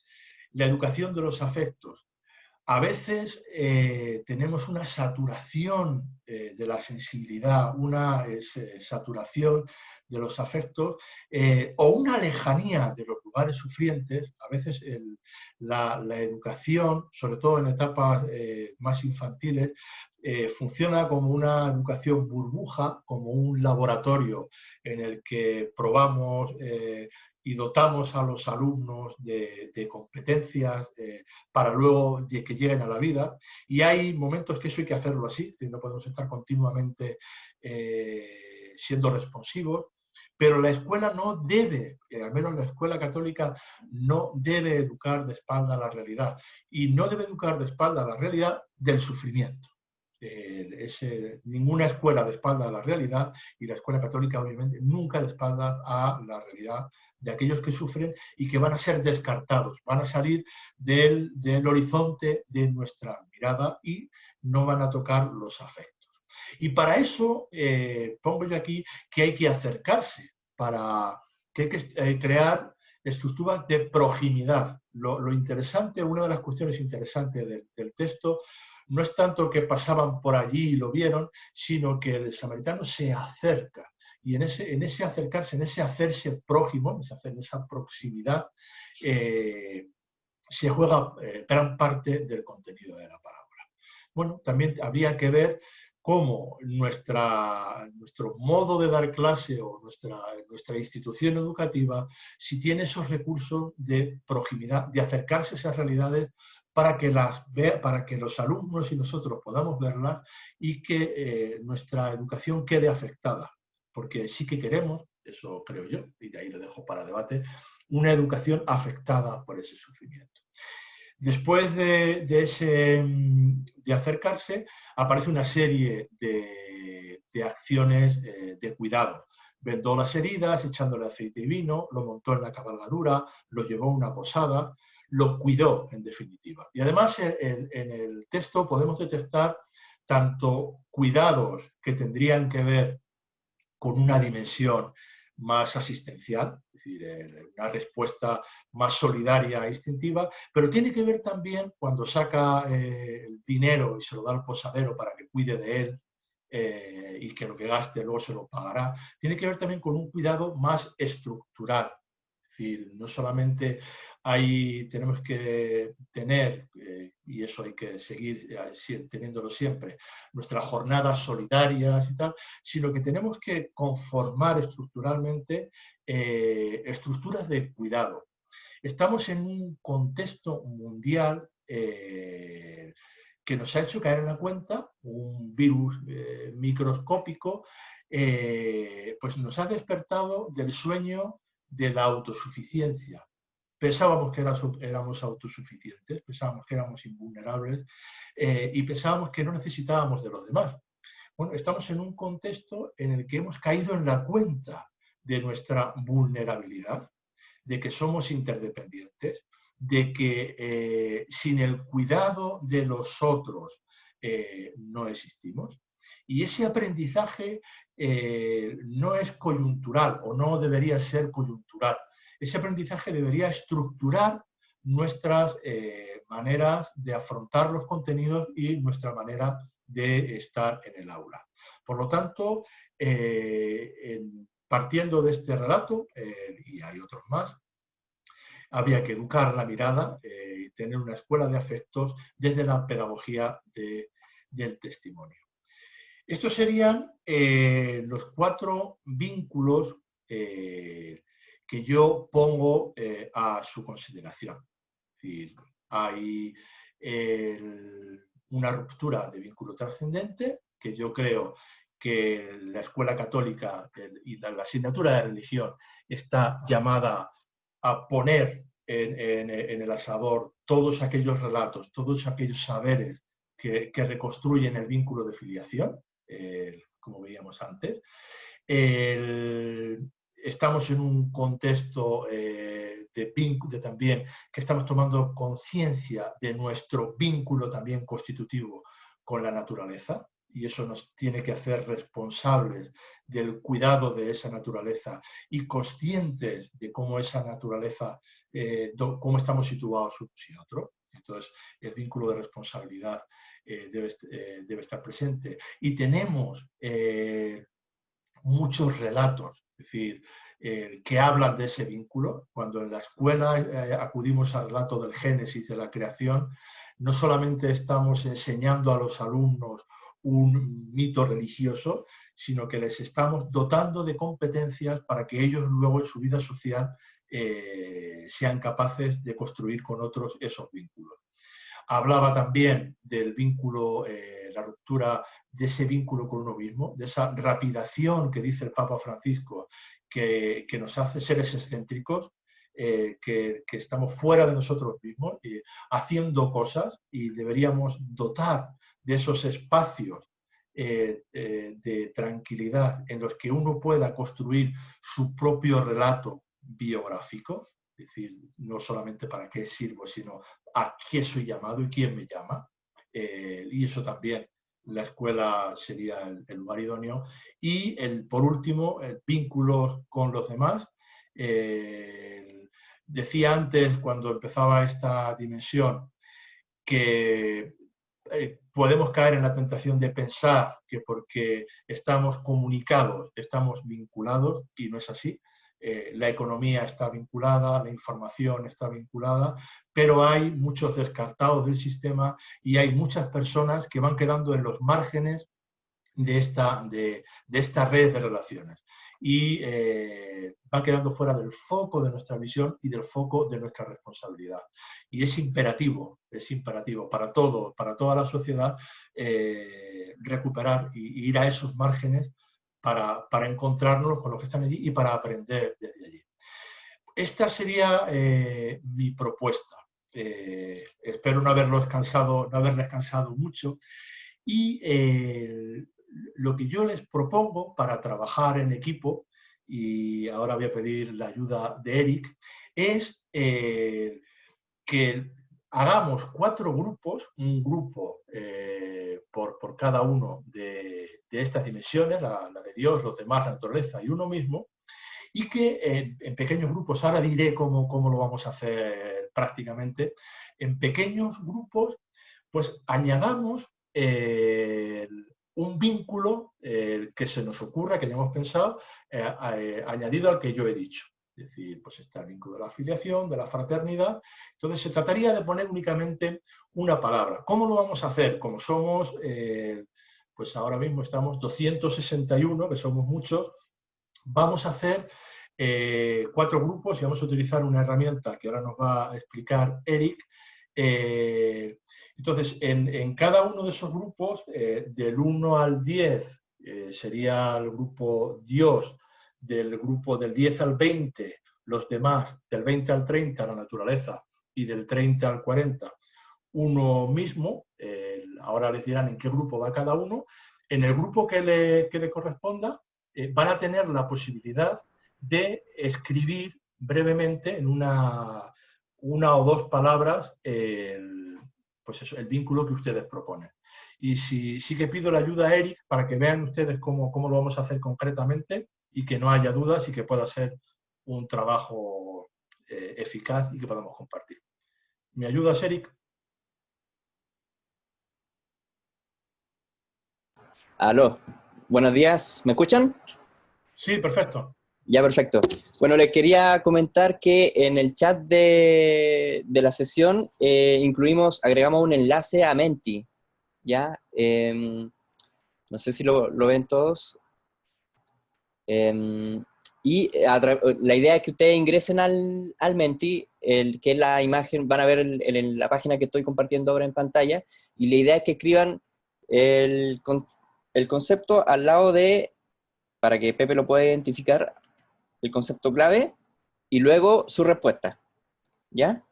S2: la educación de los afectos, a veces tenemos una saturación de la sensibilidad, una saturación de los afectos o una lejanía de los lugares sufrientes. A veces la educación, sobre todo en etapas más infantiles, funciona como una educación burbuja, como un laboratorio en el que probamos y dotamos a los alumnos de competencias para luego que lleguen a la vida. Y hay momentos que eso hay que hacerlo así, no podemos estar continuamente siendo responsivos, pero la escuela no debe, al menos la escuela católica, no debe educar de espalda a la realidad. Y no debe educar de espalda a la realidad del sufrimiento. Ninguna escuela de espalda a la realidad, y la escuela católica obviamente nunca de espalda a la realidad de aquellos que sufren y que van a ser descartados, van a salir del horizonte de nuestra mirada y no van a tocar los afectos. Y para eso pongo yo aquí que hay que acercarse, que hay que crear estructuras de proximidad. Lo interesante, una de las cuestiones interesantes del texto, no es tanto que pasaban por allí y lo vieron, sino que el samaritano se acerca. Y en ese acercarse, en ese hacerse prójimo, en esa proximidad, se juega gran parte del contenido de la parábola. Bueno, también habría que ver cómo nuestro modo de dar clase o nuestra institución educativa, si tiene esos recursos de proximidad, de acercarse a esas realidades para que los alumnos y nosotros podamos verlas y que nuestra educación quede afectada. Porque sí que queremos, eso creo yo, y de ahí lo dejo para debate, una educación afectada por ese sufrimiento. Después de acercarse, aparece una serie de acciones de cuidado. Vendó las heridas, echándole aceite y vino, lo montó en la cabalgadura, lo llevó a una posada, lo cuidó, en definitiva. Y además, en el texto podemos detectar tanto cuidados que tendrían que ver con una dimensión más asistencial, es decir, una respuesta más solidaria e instintiva, pero tiene que ver también cuando saca el dinero y se lo da al posadero para que cuide de él y que lo que gaste luego se lo pagará, tiene que ver también con un cuidado más estructural. Es decir, no solamente tenemos que tener, y eso hay que seguir teniéndolo siempre, nuestras jornadas solidarias y tal, sino que tenemos que conformar estructuralmente estructuras de cuidado. Estamos en un contexto mundial que que nos ha hecho caer en la cuenta, un virus microscópico, pues nos ha despertado del sueño de la autosuficiencia. Pensábamos que éramos autosuficientes, pensábamos que éramos invulnerables y pensábamos que no necesitábamos de los demás. Bueno, estamos en un contexto en el que hemos caído en la cuenta de nuestra vulnerabilidad, de que somos interdependientes, de que sin el cuidado de los otros no existimos. Y ese aprendizaje no es coyuntural o no debería ser coyuntural. Ese aprendizaje debería estructurar nuestras maneras de afrontar los contenidos y nuestra manera de estar en el aula. Por lo tanto, partiendo de este relato, y hay otros más, había que educar la mirada y tener una escuela de afectos desde la pedagogía del testimonio. Estos serían los 4 vínculos que yo pongo a su consideración. Es decir, hay una ruptura de vínculo trascendente, que yo creo que la escuela católica y la asignatura de religión está llamada a poner en el asador todos aquellos relatos, todos aquellos saberes que reconstruyen el vínculo de filiación, como veíamos antes. Estamos en un contexto de vínculo también, que estamos tomando conciencia de nuestro vínculo también constitutivo con la naturaleza, y eso nos tiene que hacer responsables del cuidado de esa naturaleza y conscientes de cómo esa naturaleza, cómo estamos situados unos y otros. Entonces, el vínculo de responsabilidad debe estar presente. Y tenemos muchos relatos, es decir, que hablan de ese vínculo. Cuando en la escuela acudimos al relato del Génesis, de la creación, no solamente estamos enseñando a los alumnos un mito religioso, sino que les estamos dotando de competencias para que ellos luego en su vida social sean capaces de construir con otros esos vínculos. Hablaba también del vínculo, la ruptura de ese vínculo con uno mismo, de esa rapidación que dice el Papa Francisco, que nos hace seres excéntricos, que estamos fuera de nosotros mismos, haciendo cosas, y deberíamos dotar de esos espacios de tranquilidad en los que uno pueda construir su propio relato biográfico, es decir, no solamente para qué sirvo, sino a qué soy llamado y quién me llama, y eso también la escuela sería el lugar idóneo. Y por último, el vínculo con los demás. Decía antes, cuando empezaba esta dimensión, que podemos caer en la tentación de pensar que porque estamos comunicados, estamos vinculados, y no es así. La economía está vinculada, la información está vinculada, pero hay muchos descartados del sistema y hay muchas personas que van quedando en los márgenes de esta red de relaciones y van quedando fuera del foco de nuestra visión y del foco de nuestra responsabilidad. Y es imperativo para todos, para toda la sociedad, recuperar y ir a esos márgenes para encontrarnos con los que están allí y para aprender desde allí. Esta sería mi propuesta. Espero no haberles cansado mucho. Y lo que yo les propongo para trabajar en equipo, y ahora voy a pedir la ayuda de Eric, es que hagamos 4 grupos, un grupo por cada uno de estas dimensiones, la de Dios, los demás, la naturaleza y uno mismo, y que en pequeños grupos, ahora diré cómo lo vamos a hacer prácticamente, en pequeños grupos, pues añadamos un vínculo que se nos ocurra, que hayamos pensado, añadido al que yo he dicho. Es decir, pues está el vínculo de la afiliación, de la fraternidad. Entonces se trataría de poner únicamente una palabra. ¿Cómo lo vamos a hacer? Como somos, pues ahora mismo estamos 261, que somos muchos, vamos a hacer 4 grupos y vamos a utilizar una herramienta que ahora nos va a explicar Eric. Entonces, en cada uno de esos grupos, del 1 al 10, sería el grupo Dios, del grupo del 10 al 20, los demás, del 20 al 30, la naturaleza, y del 30 al 40, uno mismo. Ahora les dirán en qué grupo va cada uno. En el grupo que le corresponda, van a tener la posibilidad de escribir brevemente en una o dos palabras pues eso, el vínculo que ustedes proponen. Y sí que pido la ayuda a Eric para que vean ustedes cómo lo vamos a hacer concretamente y que no haya dudas y que pueda ser un trabajo eficaz y que podamos compartir. ¿Me ayudas, Eric?
S3: Aló, buenos días, ¿me escuchan?
S2: Sí, perfecto.
S3: Ya, perfecto. Bueno, les quería comentar que en el chat de la sesión agregamos un enlace a Menti, ¿ya? No sé si lo ven todos. La idea es que ustedes ingresen al Menti, que es la imagen, van a ver la página que estoy compartiendo ahora en pantalla, y la idea es que escriban el concepto al lado para que Pepe lo pueda identificar, el concepto clave, y luego su respuesta, ¿ya?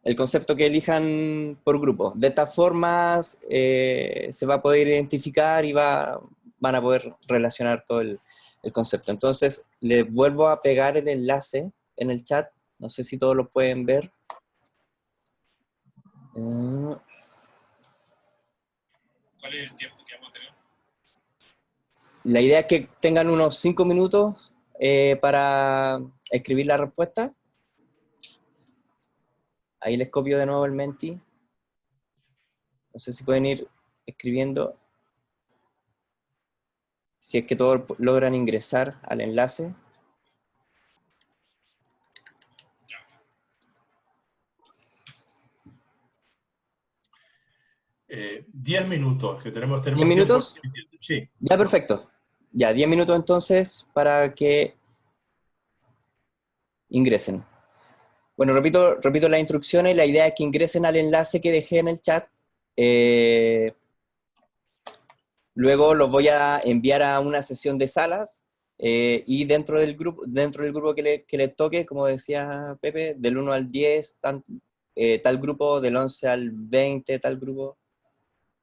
S3: El concepto que elijan por grupo. De estas formas se va a poder identificar y van a poder relacionar todo el concepto. Entonces, les vuelvo a pegar el enlace en el chat. No sé si todos lo pueden ver.
S4: ¿Cuál es el tiempo que vamos a tener?
S3: La idea es que tengan unos 5 minutos para escribir la respuesta. Ahí les copio de nuevo el Menti. No sé si pueden ir escribiendo. Si es que todos logran ingresar al enlace.
S2: Eh, 10 minutos, que tenemos
S3: 10
S2: tiempo
S3: minutos.
S2: suficiente. Sí.
S3: Ya, perfecto. Ya, 10 minutos entonces para que ingresen. Bueno, repito las instrucciones. La idea es que ingresen al enlace que dejé en el chat. Luego los voy a enviar a una sesión de salas y dentro del grupo que les toque, como decía Pepe, del 1 al 10, tal grupo, del 11 al 20, tal grupo.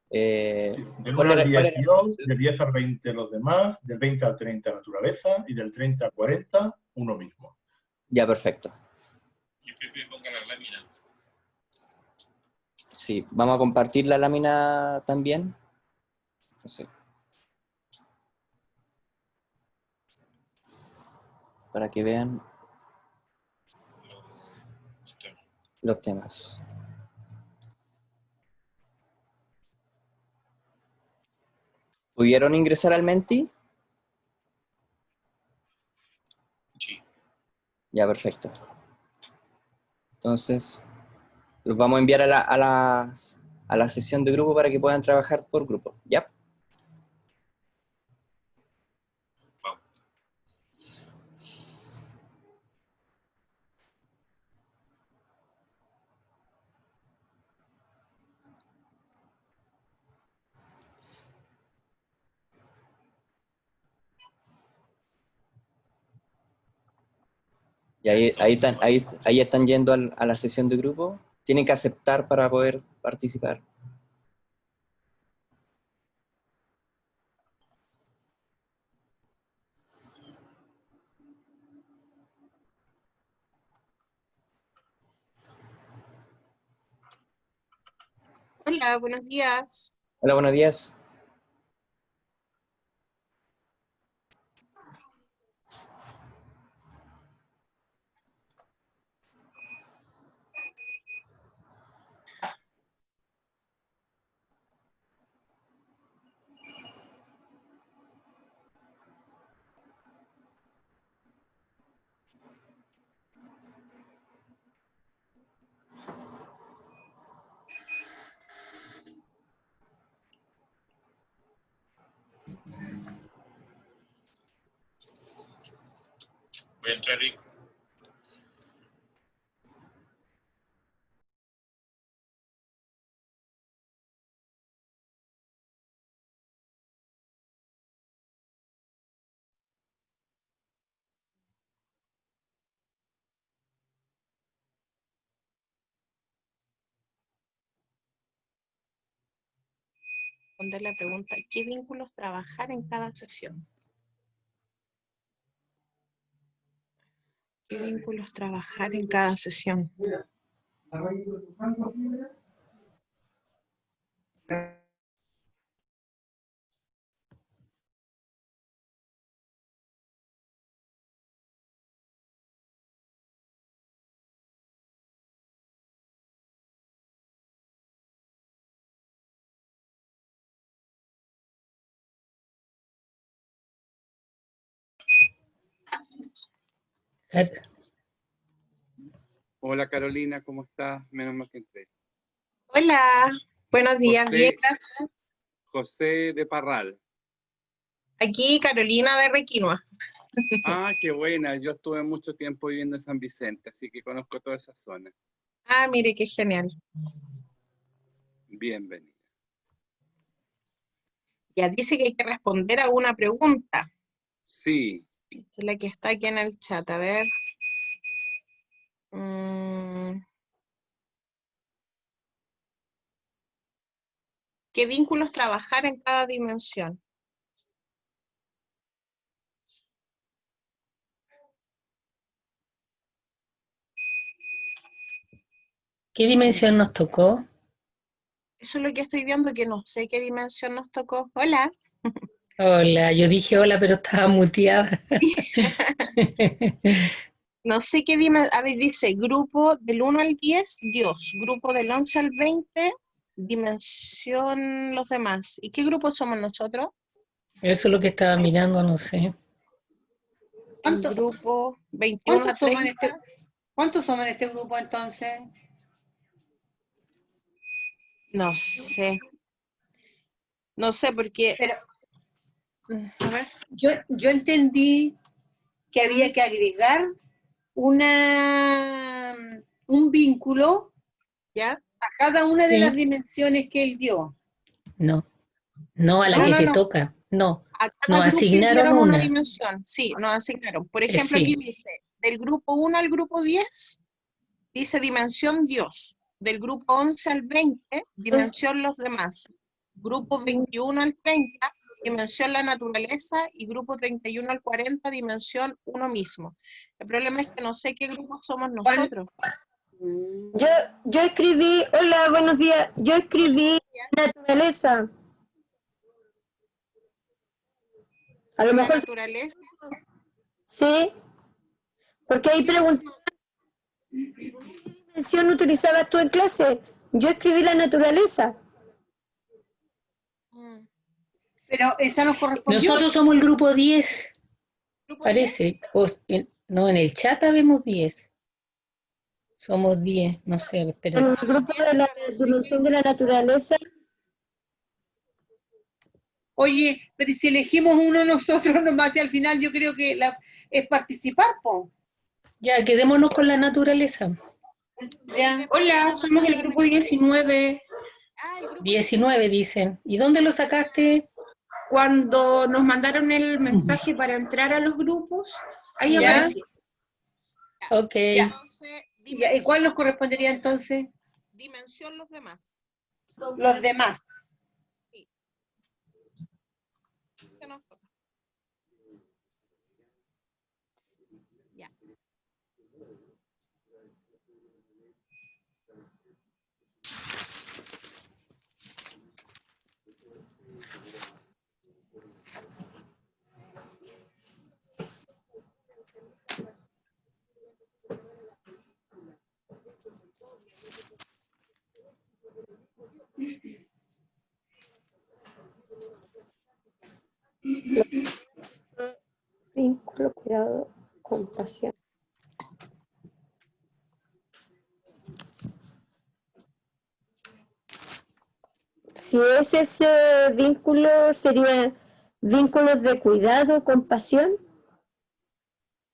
S2: Del 1 al 10 Dios, del 10 al 20 los demás, del 20 al 30 naturaleza y del 30 al 40 uno mismo.
S3: Ya, perfecto.
S4: Y Pepe ponga la lámina.
S3: Sí, vamos a compartir la lámina también. No sé. Para que vean los temas. ¿Pudieron ingresar al Menti?
S4: Sí.
S3: Ya, perfecto. Entonces, los vamos a enviar a la sesión de grupo para que puedan trabajar por grupo. ¿Ya?
S4: Vamos.
S3: Y ahí están yendo a la sesión de grupo. Tienen que aceptar para poder participar.
S5: Hola, buenos días.
S3: Hola, buenos días.
S4: Voy a entrar y
S5: responder la pregunta, ¿qué vínculos trabajar en cada sesión? ¿Qué vínculos trabajar en cada sesión?
S6: Hola Carolina, ¿cómo estás? Menos mal que entré.
S5: Hola, buenos días,
S6: José.
S5: bien, gracias.
S6: José de Parral.
S5: Aquí Carolina de Requinoa.
S6: Ah, qué buena. Yo estuve mucho tiempo viviendo en San Vicente, así que conozco toda esa zona.
S5: Ah, mire, qué genial.
S6: Bienvenida.
S5: Ya dice que hay que responder a una pregunta,
S6: Sí,
S5: que es la que está aquí en el chat. A ver. ¿Qué vínculos trabajar en cada dimensión?
S7: ¿Qué dimensión nos tocó?
S5: Eso es lo que estoy viendo, que no sé qué dimensión nos tocó. Hola.
S7: Hola, yo dije hola, pero estaba muteada.
S5: No sé qué dimensión. A ver, dice grupo del 1 al 10, Dios. Grupo del 11 al 20, dimensión los demás. ¿Y qué grupo somos nosotros?
S7: Eso es lo que estaba mirando, no sé.
S5: El grupo 21 a 30.
S8: ¿Cuántos somos en este grupo entonces?
S5: No sé. No sé porque...
S8: Pero
S5: a ver.
S8: yo entendí que había que agregar un vínculo,
S5: ¿Ya?
S8: a cada una de
S7: Sí.
S8: las dimensiones que él dio.
S7: No, no a la
S5: No,
S7: que
S5: no,
S7: te
S5: no.
S7: toca, no.
S5: A
S7: Nos
S5: cada grupo le
S7: asignaron
S5: dieron una
S7: una.
S5: dimensión. Sí, nos asignaron. Por ejemplo,
S7: Sí,
S5: aquí dice, del grupo 1 al grupo 10, dice dimensión Dios. Del grupo 11 al 20, dimensión los demás. Grupo 21 al 30, dimensión la naturaleza. Y grupo 31 al 40, dimensión uno mismo. El problema es que no sé qué grupo somos nosotros.
S9: Yo escribí, hola, buenos días, yo escribí naturaleza. A lo
S5: ¿La
S9: mejor
S5: naturaleza?
S9: sí, porque ahí pregunté, ¿qué dimensión utilizabas tú en clase? Yo escribí la naturaleza.
S8: Pero esa nos correspondió.
S7: nosotros somos el grupo 10,
S5: ¿Grupo
S7: parece.
S5: 10?
S7: No, en el chat habemos 10. Somos 10, no sé,
S9: En
S7: espera.
S9: el grupo de la dimensión de la naturaleza,
S8: Oye, pero ¿y si elegimos uno nosotros nomás y al final yo creo que es participar, po?
S7: Ya, quedémonos con la naturaleza.
S8: Ya.
S5: Hola, somos el grupo 19.
S7: 19 dicen. ¿Y dónde lo sacaste?
S5: Cuando nos mandaron el mensaje para entrar a los grupos, ahí
S8: ¿Ya?
S5: apareció.
S7: Ok.
S8: Ya.
S5: Entonces,
S8: ¿Y cuál nos correspondería entonces?
S5: dimensión los demás.
S8: Los demás.
S5: Sí. Se nos toca. Ya.
S9: vínculo, cuidado, compasión. Si es ese vínculo, sería vínculos de cuidado, compasión.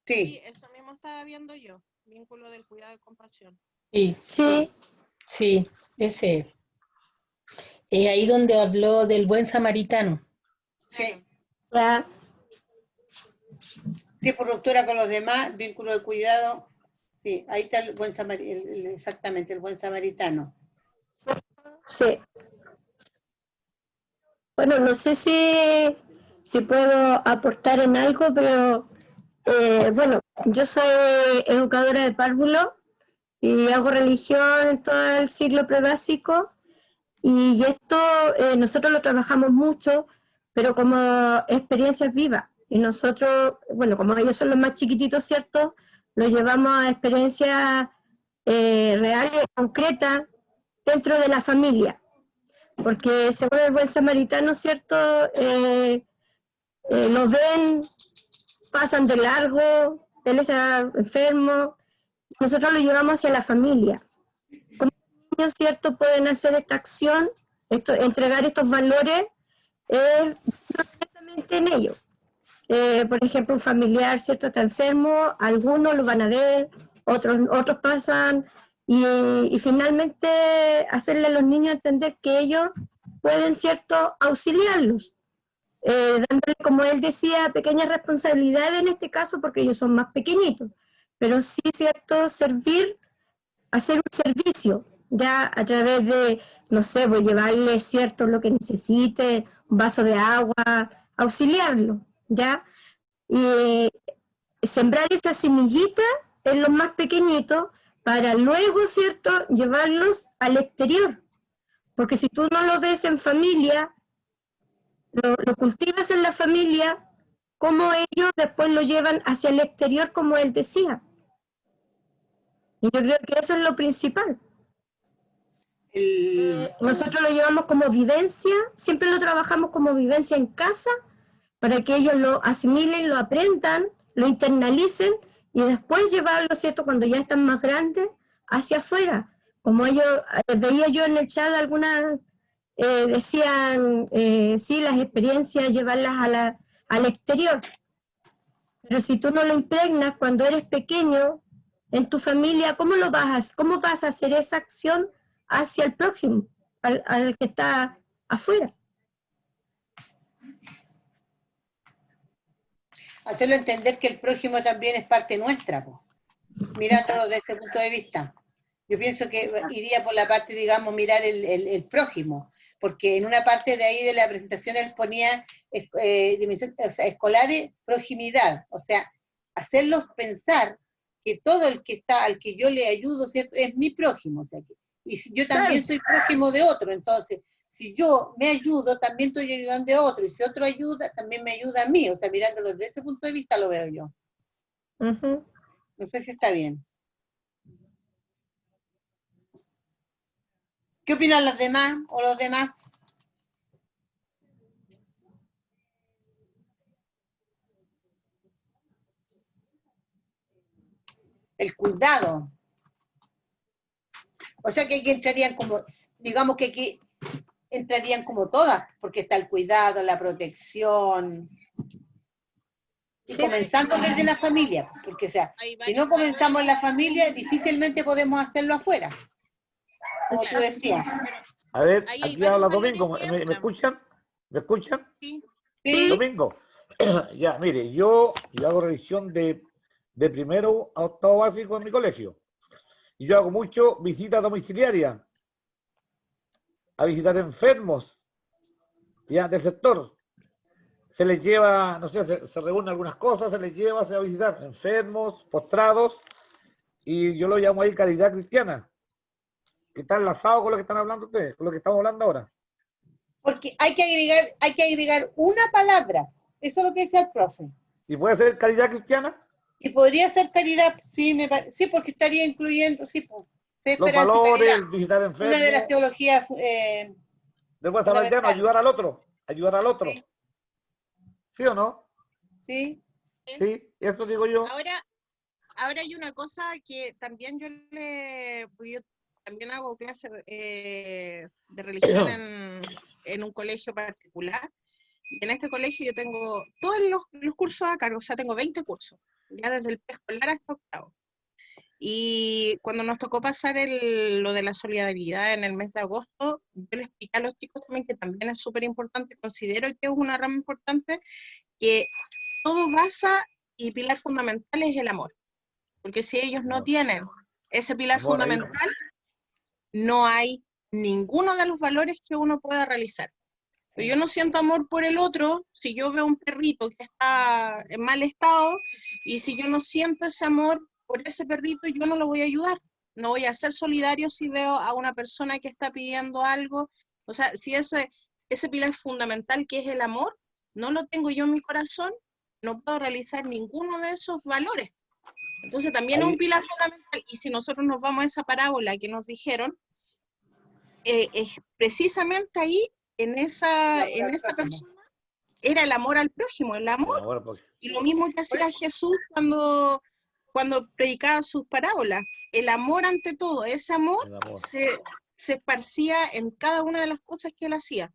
S5: Sí, eso mismo estaba viendo yo. Vínculo del cuidado y compasión.
S7: Sí,
S9: Sí,
S7: sí, ese es. Es ahí donde habló del buen samaritano.
S8: Sí.
S9: ya.
S8: Sí, por ruptura con los demás, vínculo de cuidado. Sí, ahí está el buen samaritano, exactamente, el buen samaritano.
S9: Sí. Bueno, no sé si puedo aportar en algo, pero bueno, yo soy educadora de párvulo y hago religión en todo el siglo prebásico, y esto nosotros lo trabajamos mucho, pero como experiencias vivas. Y nosotros, bueno, como ellos son los más chiquititos, ¿cierto? Lo llevamos a experiencias reales, concretas, dentro de la familia. Porque según el buen samaritano, ¿cierto? Lo ven, pasan de largo, él está enfermo, nosotros lo llevamos hacia la familia. ¿Cómo los niños, cierto, pueden hacer esta acción, entregar estos valores directamente en ellos? Por ejemplo, un familiar, ¿cierto?, está enfermo, algunos lo van a ver, otros pasan, y finalmente hacerle a los niños entender que ellos pueden, ¿cierto?, auxiliarlos, dándole, como él decía, pequeñas responsabilidades en este caso, porque ellos son más pequeñitos, pero sí, ¿cierto?, servir, hacer un servicio, ya a través de, no sé, pues llevarle, ¿cierto?, lo que necesite, un vaso de agua, auxiliarlo, ¿ya? Y sembrar esa semillita en los más pequeñitos para luego, ¿cierto?, llevarlos al exterior. Porque si tú no lo ves en familia, lo cultivas en la familia, ¿cómo ellos después lo llevan hacia el exterior, como él decía? Y yo creo que eso es lo principal. Nosotros lo llevamos como vivencia, siempre lo trabajamos como vivencia en casa, para que ellos lo asimilen, lo aprendan, lo internalicen, y después llevarlo, ¿cierto?, cuando ya están más grandes, hacia afuera. Como ellos, veía yo en el chat algunas decían, sí, las experiencias, llevarlas al exterior. Pero si tú no lo impregnas cuando eres pequeño en tu familia, ¿cómo vas a hacer esa acción hacia el prójimo, al que está afuera?
S8: Hacerlo entender que el prójimo también es parte nuestra, po. Mirándolo desde ese punto de vista. Yo pienso que iría por la parte, digamos, mirar el prójimo, porque en una parte de ahí de la presentación él ponía escolares, proximidad, o sea, hacerlos pensar que todo el que está, al que yo le ayudo, ¿cierto?, es mi prójimo, o sea, y si yo también soy prójimo de otro, entonces, si yo me ayudo, también estoy ayudando a otro, y si otro ayuda, también me ayuda a mí, o sea, mirándolo desde ese punto de vista lo veo yo. No sé si está bien. ¿Qué opinan las demás o los demás? El cuidado. O sea que aquí entrarían como, digamos que aquí entrarían como todas, porque está el cuidado, la protección. Y sí, comenzando desde la familia, porque o sea, si no comenzamos en la familia, difícilmente podemos hacerlo afuera. Como tú decías.
S10: A ver, aquí habla Domingo, ¿me escuchan? ¿Me escuchan?
S8: Sí.
S10: Domingo, ya, mire, yo hago revisión de primero a octavo básico en mi colegio. Y yo hago mucho visita domiciliaria, a visitar enfermos, ya, del sector. Se les lleva, no sé, se reúnen algunas cosas, se les lleva a visitar enfermos, postrados, y yo lo llamo ahí caridad cristiana, que está enlazado con lo que están hablando ustedes, con lo que estamos hablando ahora.
S8: Porque hay que agregar una palabra, eso es lo que dice el profe.
S10: ¿Y puede ser caridad cristiana?
S8: Y podría ser caridad, sí, sí, porque estaría incluyendo, sí, pues,
S10: los valores, visitar enfermos.
S8: Una de las teologías.
S10: Después samaritano, ayudar al otro. Sí. ¿Sí o no?
S8: Sí.
S10: Sí, eso digo yo.
S5: Ahora hay una cosa que también yo también hago clases de religión en un colegio particular. Y en este colegio yo tengo todos los cursos a cargo, o sea, tengo 20 cursos, ya desde el preescolar hasta octavo. Y cuando nos tocó pasar lo de la solidaridad en el mes de agosto, yo les expliqué a los chicos también que también es súper importante, considero que es una rama importante, que todo basa y pilar fundamental es el amor. Porque si ellos no tienen ese pilar fundamental, no hay ninguno de los valores que uno pueda realizar. Pero yo no siento amor por el otro si yo veo un perrito que está en mal estado, y si yo no siento ese amor por ese perrito, yo no lo voy a ayudar. No voy a ser solidario si veo a una persona que está pidiendo algo. O sea, si ese pilar fundamental que es el amor, no lo tengo yo en mi corazón, no puedo realizar ninguno de esos valores. Entonces también es un pilar fundamental, y si nosotros nos vamos a esa parábola que nos dijeron, es precisamente ahí, en esa persona, era el amor al prójimo, el amor. Y lo mismo que hacía Jesús cuando predicaba sus parábolas, el amor ante todo, ese amor se esparcía en cada una de las cosas que él hacía.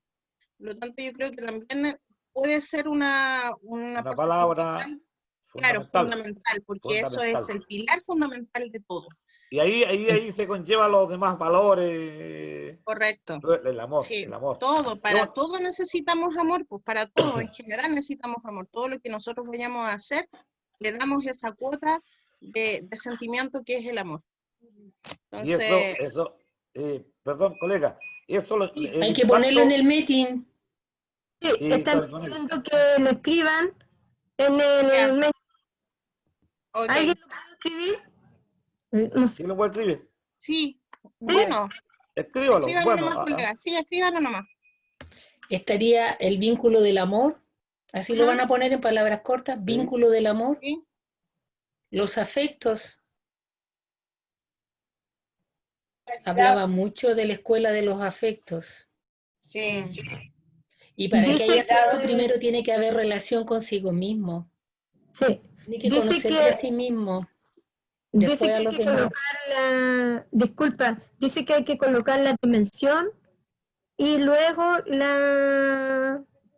S5: Por lo tanto, yo creo que también puede ser una
S10: palabra
S5: fundamental, porque eso es el pilar fundamental de todo.
S10: Y ahí se conlleva los demás valores.
S5: Correcto.
S10: El amor,
S5: sí,
S10: el amor.
S5: Todo, para todo necesitamos amor, pues para todo, en general necesitamos amor. Todo lo que nosotros vayamos a hacer, le damos esa cuota de sentimiento que es el amor. Entonces,
S10: y eso perdón, colega, eso
S7: hay que ponerlo en el meeting.
S9: Sí, están diciendo que lo escriban en el meeting.
S5: Okay.
S9: ¿Alguien lo puede escribir?
S10: No sé. ¿Quién lo puede escribir?
S5: Sí, bueno.
S10: Escríbalo.
S5: Nomás, colega. Sí, escríbalo nomás.
S7: Estaría el vínculo del amor, así lo van a poner en palabras cortas, vínculo del amor, los afectos. Hablaba mucho de la escuela de los afectos.
S5: Sí.
S7: Y para que haya afecto, primero tiene que haber relación consigo mismo.
S9: Sí.
S7: Tiene que conocerse a sí mismo. Después a los demás.
S9: Dice que hay que colocar la dimensión y luego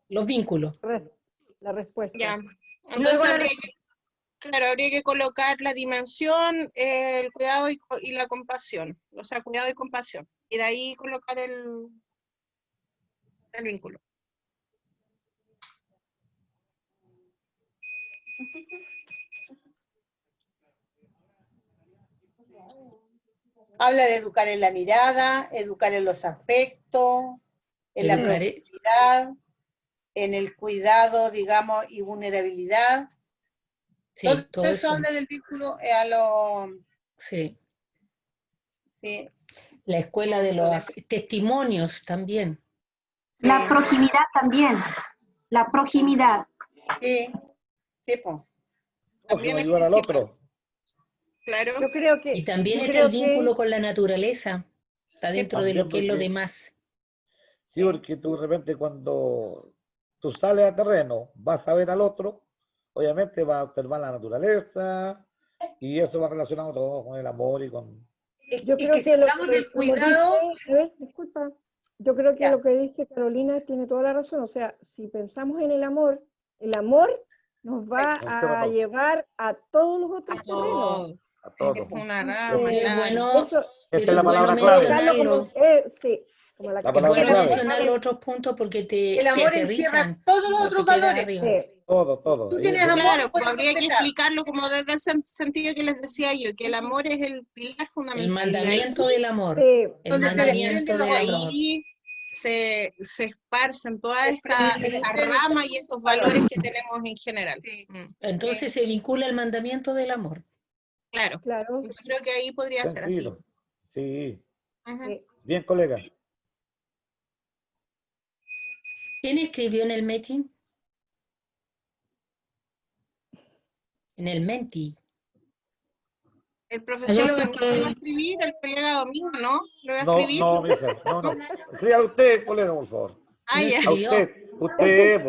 S7: los vínculos.
S11: La respuesta.
S5: Ya. Entonces habría que colocar la dimensión, el cuidado y la compasión. O sea, cuidado y compasión. Y de ahí colocar el vínculo.
S8: Habla de educar en la mirada, educar en los afectos, en la proximidad, en el cuidado, digamos, y vulnerabilidad.
S7: Sí, todo eso
S8: habla del vínculo a lo...
S7: Sí.
S8: Sí.
S7: La escuela de los testimonios también.
S12: La proximidad también. La proximidad.
S8: Sí. Sí, pues.
S10: También ayudar al otro.
S5: Claro.
S11: Yo creo que,
S7: y también está el vínculo con la naturaleza. Está dentro de lo que es lo demás.
S10: Sí, porque tú de repente cuando tú sales a terreno, vas a ver al otro, obviamente vas a observar la naturaleza, y eso va relacionado todo con el amor y con...
S11: Yo creo que lo que
S8: del cuidado...
S11: disculpa, yo creo que lo que dice Carolina tiene toda la razón. O sea, si pensamos en el amor nos va a llevar a todos los otros terrenos.
S10: A todos.
S5: Es una rama,
S7: bueno,
S10: esa es la palabra clave.
S11: Sí, como la
S10: palabra clave.
S7: mencionar los otros puntos porque
S8: el amor encierra todos los otros valores.
S10: Todo.
S8: Tú tienes amor,
S5: claro, pues habría que explicarlo como desde ese sentido que les decía yo, que el amor es el pilar fundamental.
S7: El mandamiento del amor.
S5: El mandamiento del amor. Ahí se esparcen todas estas ramas y estos valores que tenemos en general.
S7: Entonces se vincula el mandamiento del amor.
S5: Claro. Yo creo que ahí podría ser así.
S10: Sí. Bien, colega.
S7: ¿Quién escribió en el meeting? En el menti.
S5: El profesor lo va a escribir, el colega Domingo, ¿no? ¿Lo va a escribir?
S10: No, mija, no. Escriba usted, colega, por favor.
S5: Ah, ya.
S10: Usted.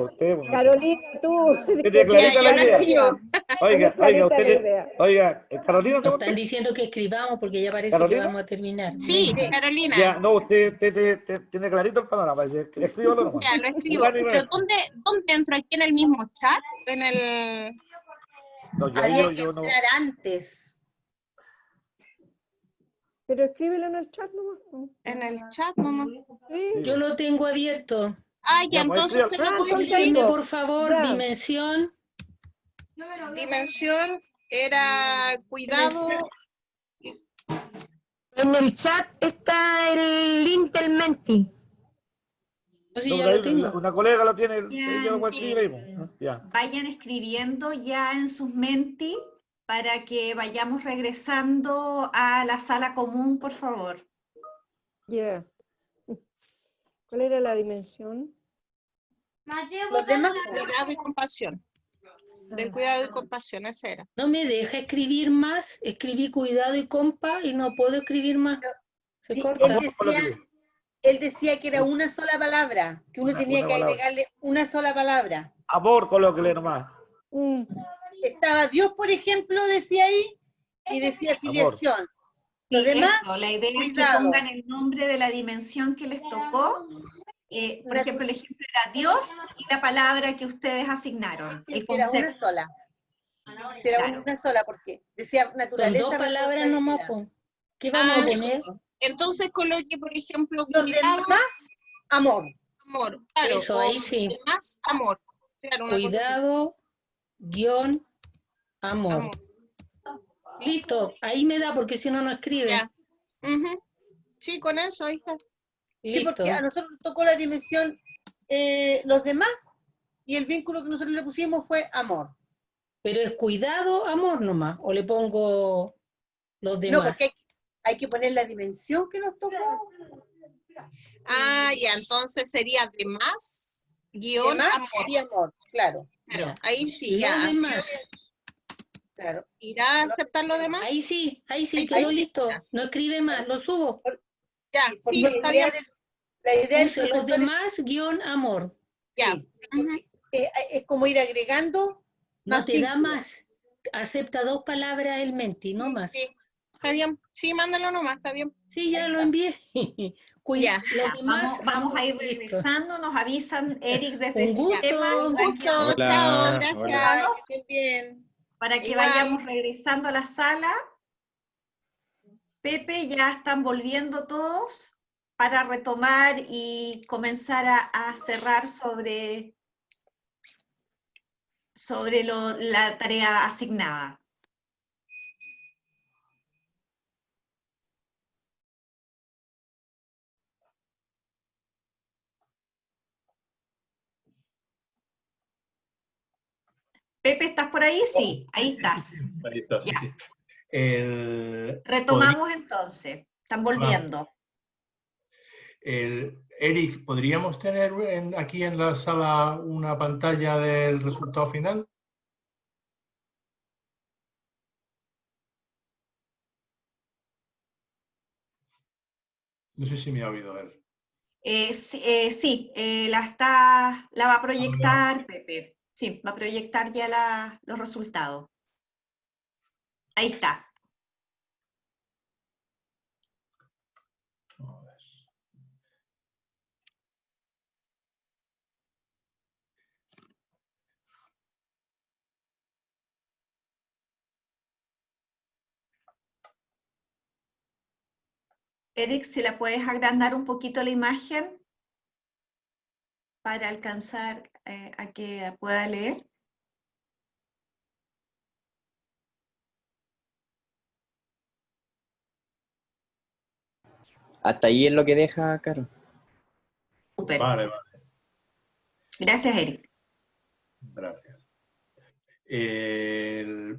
S11: Carolina, tú.
S10: Tiene clarita la idea. Oiga, Carolina.
S7: Están diciendo que escribamos porque ya parece que vamos a terminar.
S5: Sí, Carolina.
S10: Ya, no, usted tiene clarito el panorama. Escríbalo nomás.
S5: Ya, lo escribo. Pero ¿dónde entro? ¿Aquí en el mismo chat? ¿En el...?
S10: No,
S8: había que entrar antes.
S11: Pero escríbelo en el chat nomás.
S5: En el chat nomás.
S11: Sí.
S7: Yo lo tengo abierto.
S5: Ah, ya, entonces usted lo puede
S7: escribir. Por favor, dimensión.
S5: Dimensión era cuidado.
S9: En el chat está el link del menti.
S7: No, sí,
S10: No,
S7: ya
S10: pero
S7: lo
S10: ahí
S7: tengo.
S10: una colega lo tiene,
S1: Vayan,
S10: ella lo puede escribir ahí, pues, ¿no? Ya.
S1: vayan escribiendo ya en sus menti para que vayamos regresando a la sala común, por favor.
S11: Ya. ¿Cuál era la dimensión?
S5: Los demás, cuidado y compasión. Del cuidado y compasión, esa era.
S7: No me deja escribir más, escribí cuidado y compa y no puedo escribir más. Se
S8: Sí,
S7: corta.
S8: él decía que era una sola palabra, que uno tenía
S10: Una
S8: que
S10: palabra.
S8: agregarle una sola palabra.
S10: Amor, colóquele nomás.
S8: Estaba Dios, por ejemplo, decía ahí, y decía filiación. Los
S1: Sí,
S8: demás,
S1: eso, la idea es que
S8: cuidado.
S1: pongan el nombre de la dimensión que les tocó. Por ejemplo, el ejemplo era Dios y la palabra que ustedes asignaron, el
S8: Era una
S1: concepto.
S8: sola. Era
S1: Claro.
S8: una sola, porque decía
S7: Son
S8: naturaleza.
S7: dos palabras nomás,
S8: responsabilidad.
S7: po. ¿Qué vamos a poner?
S5: Entonces coloque, por ejemplo,
S8: Los
S5: cuidado,
S8: demás, amor.
S5: amor. Claro,
S7: Eso, ahí sí.
S5: los demás, amor. Claro, una cosa así.
S7: Cuidado, guión, amor. Listo, ahí me da porque si no, no escribe.
S5: Ya. Ujú. Sí, con eso, ahí está.
S8: Sí, porque a nosotros nos tocó la dimensión los demás, y el vínculo que nosotros le pusimos fue amor.
S7: Pero es cuidado, amor nomás, o le pongo los
S8: No,
S7: demás.
S8: porque hay que poner la dimensión que nos tocó.
S5: Ah, ya, entonces sería demás, guión,
S8: Demás
S5: amor.
S8: y amor, claro.
S5: Claro, ahí sí,
S7: Los
S5: ya. así
S7: demás.
S8: Claro.
S5: ¿Irá a aceptar lo demás?
S7: Ahí sí,
S5: Ahí
S7: quedó
S5: sí.
S7: listo. No escribe más, lo subo.
S5: Ya, sí,
S8: Porque
S5: está bien.
S8: la idea del
S7: Puse los
S8: profesor
S7: demás, guión, amor.
S5: Ya.
S8: es como ir agregando.
S7: No
S8: más
S7: te da
S8: vínculos.
S7: más. Acepta dos palabras el menti, no más.
S5: Sí, está bien. Sí, mándalo nomás, está bien.
S7: Sí, ya lo envié.
S5: Ya.
S7: Los demás,
S1: Vamos a ir
S7: listo.
S1: regresando, nos avisan Eric desde
S7: Un gusto.
S1: sistema.
S5: Un gusto,
S3: Hola,
S5: chao,
S3: hola.
S5: gracias. Que estén bien.
S1: Para que
S5: Igual.
S1: vayamos regresando a la sala. Pepe, ya están volviendo todos para retomar y comenzar a cerrar sobre la tarea asignada. Pepe, ¿estás por ahí? Sí, ahí estás.
S2: Ahí está, sí,
S1: Ya.
S2: sí.
S1: Retomamos entonces. Están volviendo.
S2: Eric, ¿podríamos tener aquí en la sala una pantalla del resultado final? No sé si me ha oído él.
S1: Sí, la va a proyectar Pepe. Sí, va a proyectar ya los resultados. Ahí está. Eric, si la puedes agrandar un poquito la imagen para alcanzar a que pueda leer.
S3: Hasta ahí es lo que deja, Caro.
S1: Súper.
S2: Vale.
S1: Gracias, Eric.
S2: Gracias.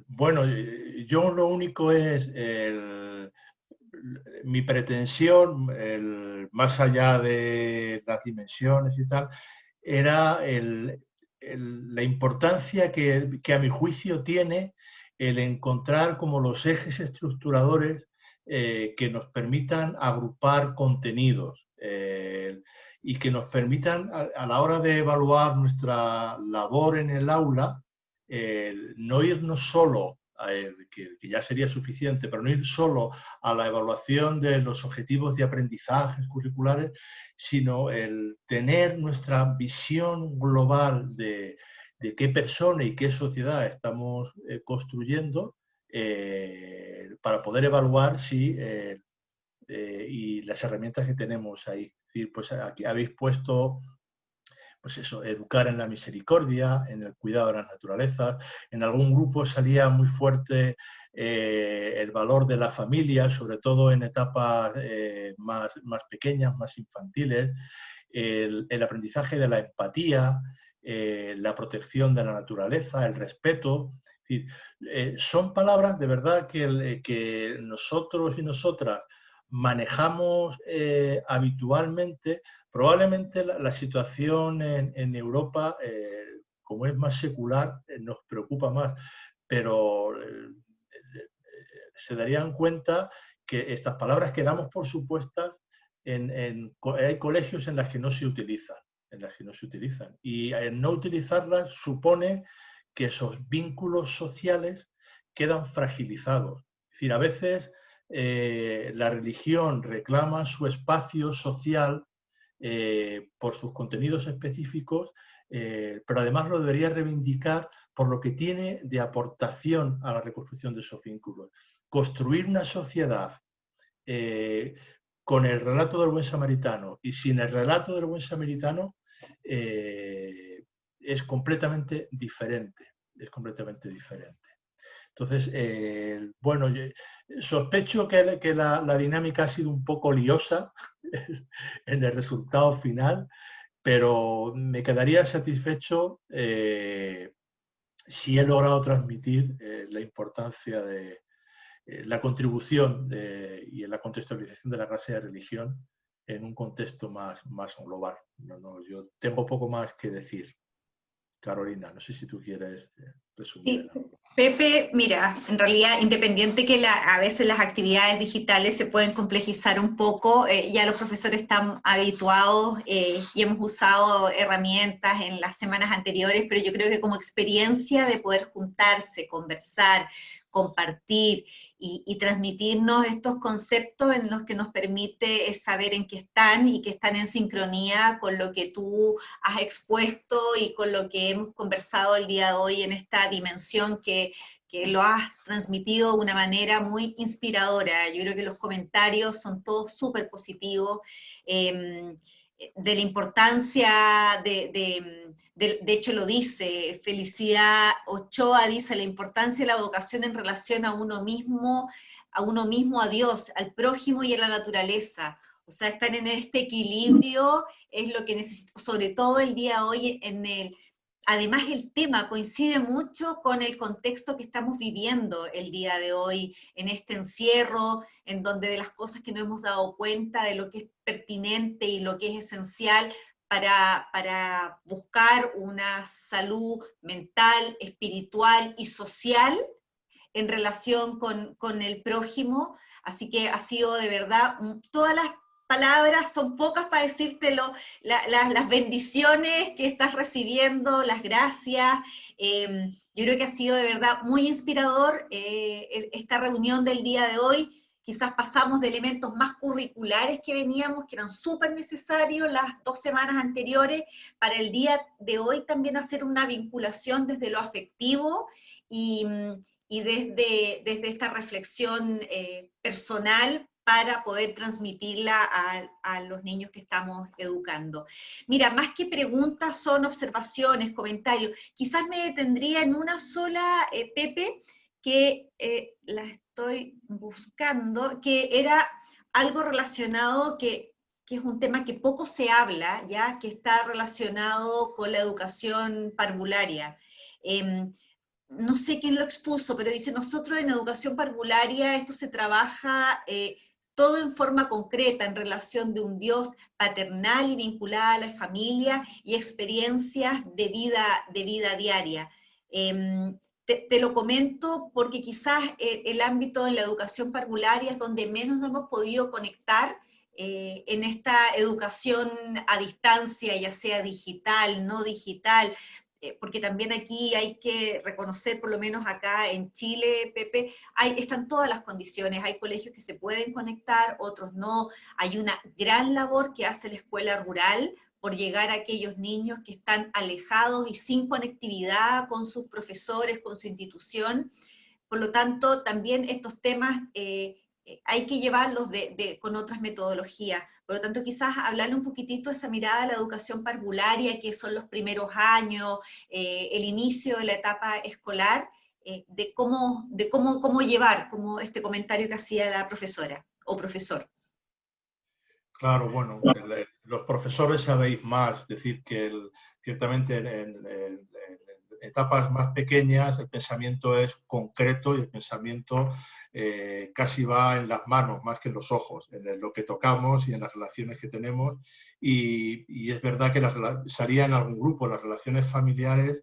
S2: Bueno, yo lo único es mi pretensión, más allá de las dimensiones y tal, era la importancia que a mi juicio tiene el encontrar como los ejes estructuradores que nos permitan agrupar contenidos y que nos permitan, a la hora de evaluar nuestra labor en el aula, no irnos solo, que ya sería suficiente, pero no ir solo a la evaluación de los objetivos de aprendizajes curriculares, sino el tener nuestra visión global de qué persona y qué sociedad estamos construyendo para poder evaluar si y las herramientas que tenemos ahí. Es decir, pues aquí habéis puesto, pues eso, educar en la misericordia, en el cuidado de las naturalezas. En algún grupo salía muy fuerte el valor de la familia, sobre todo en etapas más pequeñas, más infantiles. el aprendizaje de la empatía, la protección de la naturaleza, el respeto. Es decir, son palabras de verdad que nosotros y nosotras manejamos habitualmente. Probablemente la situación en Europa, como es más secular, nos preocupa más, pero se darían cuenta que estas palabras que damos por supuestas, hay colegios en las que no se utilizan, y el no utilizarlas supone que esos vínculos sociales quedan fragilizados. Es decir, a veces la religión reclama su espacio social por sus contenidos específicos, pero además lo debería reivindicar por lo que tiene de aportación a la reconstrucción de esos vínculos. Construir una sociedad con el relato del buen samaritano y sin el relato del buen samaritano es completamente diferente. Entonces, bueno, sospecho que la dinámica ha sido un poco liosa en el resultado final, pero me quedaría satisfecho si he logrado transmitir la importancia de la contribución y en la contextualización de la clase de religión en un contexto más global. Yo tengo poco más que decir. Carolina, no sé si tú quieres resumir.
S1: Sí, Pepe, mira, en realidad, independiente que a veces las actividades digitales se pueden complejizar un poco, ya los profesores están habituados y hemos usado herramientas en las semanas anteriores, pero yo creo que como experiencia de poder juntarse, conversar, compartir y transmitirnos estos conceptos en los que nos permite saber en qué están y que están en sincronía con lo que tú has expuesto y con lo que hemos conversado el día de hoy en esta dimensión que lo has transmitido de una manera muy inspiradora. Yo creo que los comentarios son todos súper positivos, de la importancia de hecho lo dice, Felicidad Ochoa dice, la importancia de la vocación en relación a uno mismo, a Dios, al prójimo y a la naturaleza. O sea, estar en este equilibrio es lo que necesitamos, sobre todo el día de hoy. Además, el tema coincide mucho con el contexto que estamos viviendo el día de hoy, en este encierro, en donde de las cosas que no hemos dado cuenta, de lo que es pertinente y lo que es esencial para buscar una salud mental, espiritual y social en relación con el prójimo. Así que ha sido de verdad, todas las palabras son pocas para decírtelo, las bendiciones que estás recibiendo, las gracias. Yo creo que ha sido de verdad muy inspirador esta reunión del día de hoy. Quizás pasamos de elementos más curriculares que veníamos, que eran súper necesarios las 2 semanas anteriores, para el día de hoy también hacer una vinculación desde lo afectivo y desde esta reflexión personal, para poder transmitirla a los niños que estamos educando. Mira, más que preguntas son observaciones, comentarios. Quizás me detendría en una sola, Pepe, que la estoy buscando, que era algo relacionado, que es un tema que poco se habla, ya que está relacionado con la educación parvularia. No sé quién lo expuso, pero dice, nosotros en educación parvularia esto se trabaja todo en forma concreta, en relación de un Dios paternal y vinculada a la familia y experiencias de vida diaria. Te lo comento porque quizás el ámbito de la educación parvularia es donde menos nos hemos podido conectar en esta educación a distancia, ya sea digital, no digital, porque también aquí hay que reconocer, por lo menos acá en Chile, Pepe, están todas las condiciones, hay colegios que se pueden conectar, otros no, hay una gran labor que hace la escuela rural por llegar a aquellos niños que están alejados y sin conectividad con sus profesores, con su institución. Por lo tanto, también estos temas hay que llevarlos con otras metodologías. Por lo tanto, quizás hablarle un poquitito de esa mirada a la educación parvularia, que son los primeros años, el inicio de la etapa escolar, de cómo llevar, como este comentario que hacía la profesora o profesor.
S2: Claro, bueno, los profesores sabéis más, es decir, que ciertamente en etapas más pequeñas el pensamiento es concreto y el pensamiento casi va en las manos más que en los ojos, en lo que tocamos y en las relaciones que tenemos. Y es verdad que salía en algún grupo, las relaciones familiares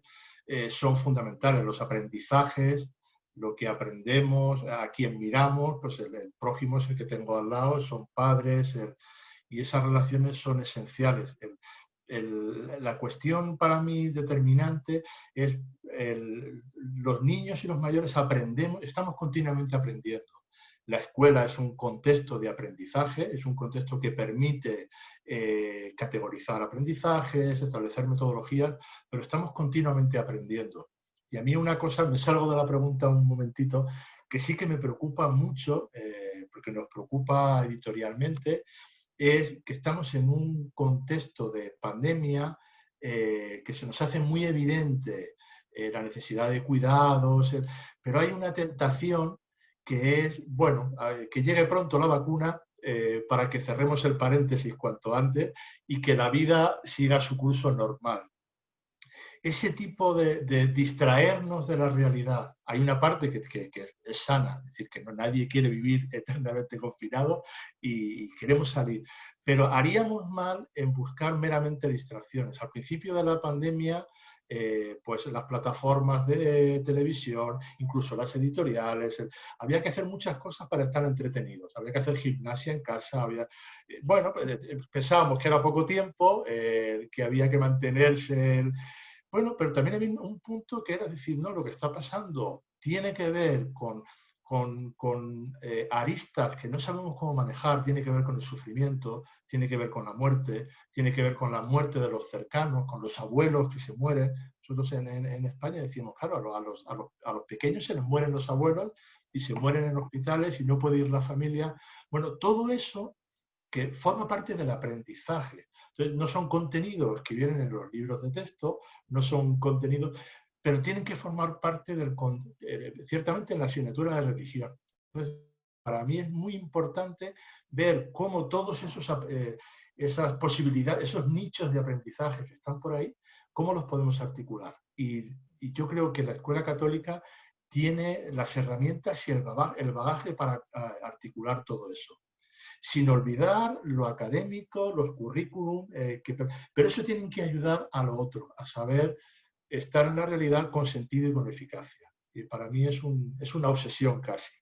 S2: son fundamentales, los aprendizajes, lo que aprendemos, a quien miramos, pues el prójimo es el que tengo al lado, son padres, y esas relaciones son esenciales. La cuestión para mí determinante es los niños y los mayores aprendemos, estamos continuamente aprendiendo. La escuela es un contexto de aprendizaje, es un contexto que permite categorizar aprendizajes, establecer metodologías, pero estamos continuamente aprendiendo. Y a mí una cosa, me salgo de la pregunta un momentito, que sí que me preocupa mucho, porque nos preocupa editorialmente, es que estamos en un contexto de pandemia que se nos hace muy evidente la necesidad de cuidados, pero hay una tentación que es, bueno, que llegue pronto la vacuna para que cerremos el paréntesis cuanto antes y que la vida siga su curso normal. Ese tipo de distraernos de la realidad, hay una parte que es sana, es decir, que nadie quiere vivir eternamente confinado y queremos salir, pero haríamos mal en buscar meramente distracciones. Al principio de la pandemia, pues las plataformas de televisión, incluso las editoriales, había que hacer muchas cosas para estar entretenidos, había que hacer gimnasia en casa, bueno, pensábamos que era poco tiempo, que había que mantenerse... Bueno, pero también había un punto que era decir, no, lo que está pasando tiene que ver con aristas que no sabemos cómo manejar, tiene que ver con el sufrimiento, tiene que ver con la muerte, tiene que ver con la muerte de los cercanos, con los abuelos que se mueren. Nosotros en España decimos, claro, a los pequeños se les mueren los abuelos y se mueren en hospitales y no puede ir la familia. Bueno, todo eso que forma parte del aprendizaje. Entonces, no son contenidos que vienen en los libros de texto, no son contenidos, pero tienen que formar parte ciertamente en la asignatura de religión. Entonces, para mí es muy importante ver cómo todos esas posibilidades, esos nichos de aprendizaje que están por ahí, cómo los podemos articular. Y yo creo que la escuela católica tiene las herramientas y el bagaje para articular todo eso. Sin olvidar lo académico, los currículum, pero eso tiene que ayudar a lo otro, a saber estar en la realidad con sentido y con eficacia. Y para mí es una obsesión casi.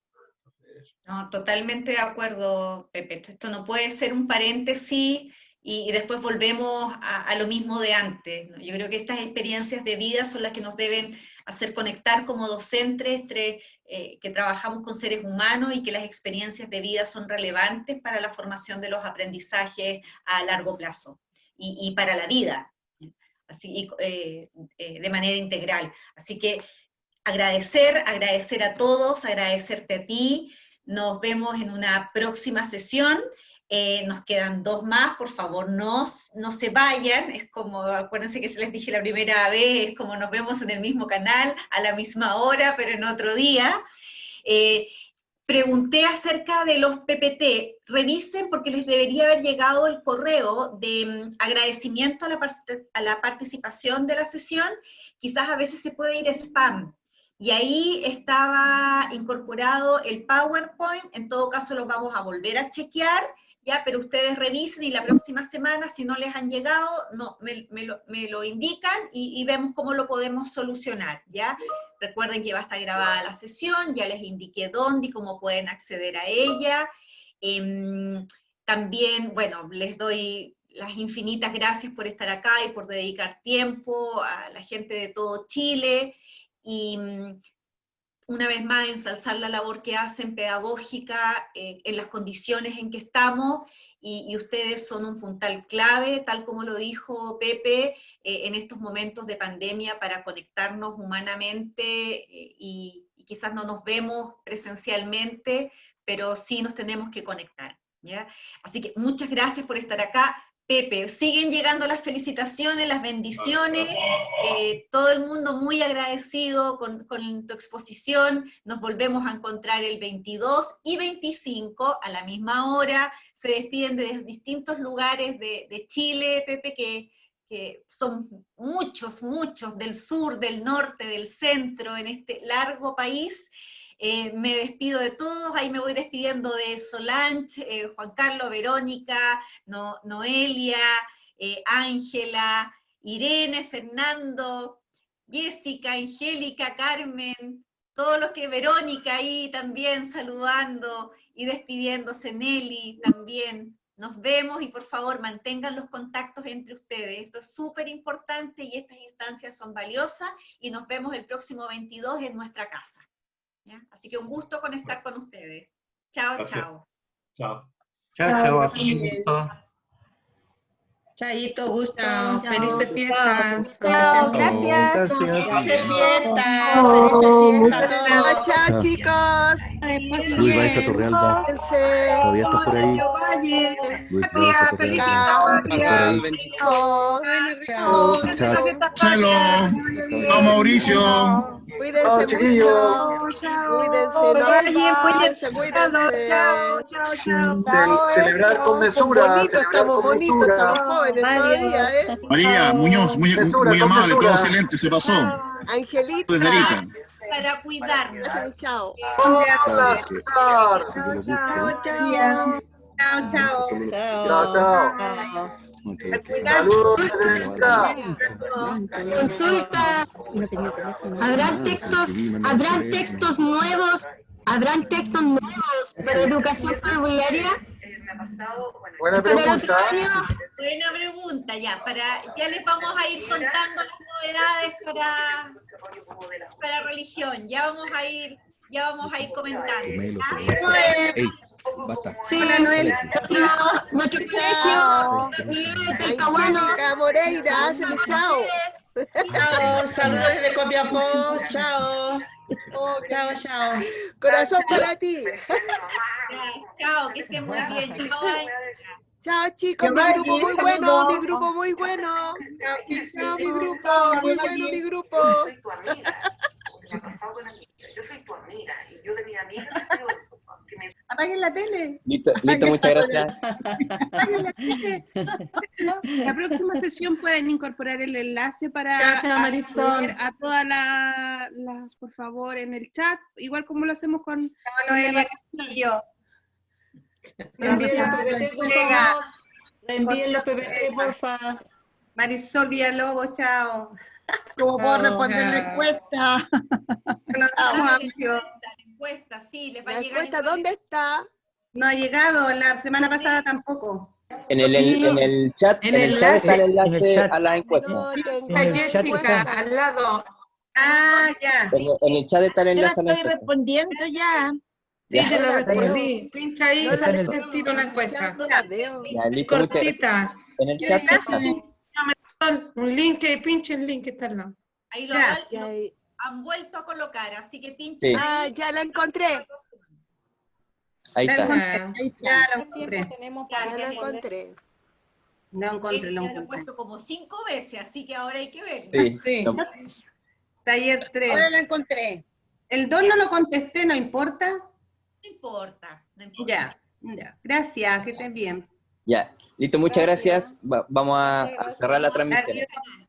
S1: No, totalmente de acuerdo, Pepe. Esto no puede ser un paréntesis y después volvemos a lo mismo de antes, ¿no? Yo creo que estas experiencias de vida son las que nos deben hacer conectar como docentes que trabajamos con seres humanos y que las experiencias de vida son relevantes para la formación de los aprendizajes a largo plazo y para la vida, así, de manera integral. Así que agradecer a todos, agradecerte a ti. Nos vemos en una próxima sesión. Nos quedan 2 más, por favor, no se vayan, es como, acuérdense que se les dije la primera vez, es como nos vemos en el mismo canal, a la misma hora, pero en otro día. Pregunté acerca de los PPT, revisen porque les debería haber llegado el correo de agradecimiento a la participación de la sesión, quizás a veces se puede ir spam. Y ahí estaba incorporado el PowerPoint, en todo caso lo vamos a volver a chequear, ¿ya? Pero ustedes revisen y la próxima semana, si no les han llegado, me lo indican y vemos cómo lo podemos solucionar, ¿ya? Recuerden que va a estar grabada la sesión, ya les indiqué dónde y cómo pueden acceder a ella. También, bueno, les doy las infinitas gracias por estar acá y por dedicar tiempo a la gente de todo Chile, y una vez más ensalzar la labor que hacen pedagógica en las condiciones en que estamos, y ustedes son un puntal clave, tal como lo dijo Pepe, en estos momentos de pandemia para conectarnos humanamente, y quizás no nos vemos presencialmente, pero sí nos tenemos que conectar, ¿ya? Así que muchas gracias por estar acá. Pepe, siguen llegando las felicitaciones, las bendiciones, todo el mundo muy agradecido con tu exposición. Nos volvemos a encontrar el 22 y 25 a la misma hora. Se despiden de distintos lugares de Chile, Pepe, que son muchos del sur, del norte, del centro, en este largo país. Me despido de todos, ahí me voy despidiendo de Solange, Juan Carlos, Verónica, Noelia, Ángela, Irene, Fernando, Jessica, Angélica, Carmen, todos los que, Verónica ahí también saludando y despidiéndose, Nelly también. Nos vemos y por favor mantengan los contactos entre ustedes. Esto es súper importante y estas instancias son valiosas y nos vemos el próximo 22 en nuestra casa. ¿Ya? Así que un gusto conectar con ustedes. Chao,
S2: Gracias.
S1: chao.
S2: Chao.
S13: Chao, hasta luego.
S14: Chaito, gusto.
S1: Chao.
S14: Felices fiestas.
S12: Chao, gracias.
S14: Felices fiestas.
S12: Chao.
S14: Felices fiestas a todos.
S15: Chao,
S12: chicos.
S15: Luis Baeza Torrealba. Todavía estás por ahí. Luis Baeza Torrealba. Chao.
S16: Chelo. Chao, Mauricio.
S14: Cuídense mucho. Cuídense, cuídense.
S17: Chao. Celebrar con mesura.
S14: Estamos bonitos, estamos jóvenes todavía, ¿eh?
S16: María Muñoz, muy amable, todo excelente, se pasó.
S14: Angelita.
S16: Desde Arica.
S1: Para cuidarnos.
S14: Chao.
S17: Chao.
S9: Consulta. ¿Habrán textos nuevos? ¿Habrán textos nuevos para educación parvularia?
S17: Buena pregunta.
S1: Buena pregunta, ya les vamos a ir contando las novedades para religión, ya vamos a ir comentando.
S15: Ey, basta.
S9: Sí, nuestro colegio,
S14: Angélica Moreira, haceme chao.
S8: Chao, saludos desde Copiapó, chao. Chao.
S14: Corazón para ti.
S1: Chao, que estén muy bien.
S14: Chao, chicos, mi grupo muy bueno, mi grupo muy bueno. Chao, mi grupo, muy bueno mi grupo.
S18: Yo soy tu amiga y yo de mi amiga creo eso.
S8: Apaguen la tele.
S3: Listo, muchas gracias.
S19: La próxima sesión pueden incorporar el enlace para
S7: Gracias, Marisol.
S19: a todas las, por favor, en el chat, igual como lo hacemos con...
S14: Noelia Castillo.
S8: Reenvíen los PPT, porfa.
S14: Marisol Villalobos, chao.
S8: ¿Cómo puedo responder la encuesta?
S1: La encuesta, sí, les va a llegar.
S14: ¿La encuesta dónde está? No ha llegado, la semana pasada tampoco.
S3: En el chat está el enlace a la encuesta.
S19: Jessica, al lado.
S14: Ah, ya.
S3: En el chat está el enlace a la
S8: Estoy
S3: encuesta.
S8: respondiendo ya.
S19: Sí, yo lo respondí. Pincha ahí y sale el tiro la encuesta.
S14: No la veo.
S3: Ya, listo,
S19: Cortita.
S3: en el chat está.
S19: Un link, pinche el link que está al lado.
S1: Ahí lo han vuelto a colocar, así que pinchen.
S3: Sí.
S14: Ah, ya la encontré.
S3: Ahí está.
S14: Ya lo encontré.
S1: Ya
S14: lo encontré. Lo
S1: Lo
S14: encontré.
S1: he puesto como 5 veces, así que ahora hay que verlo.
S3: Sí. No.
S14: Taller 3.
S8: Ahora la encontré.
S14: El 2 no lo contesté, ¿no importa?
S1: No importa.
S14: Ya. Gracias, que estén bien.
S3: Ya, listo, muchas gracias. Vamos a cerrar la transmisión.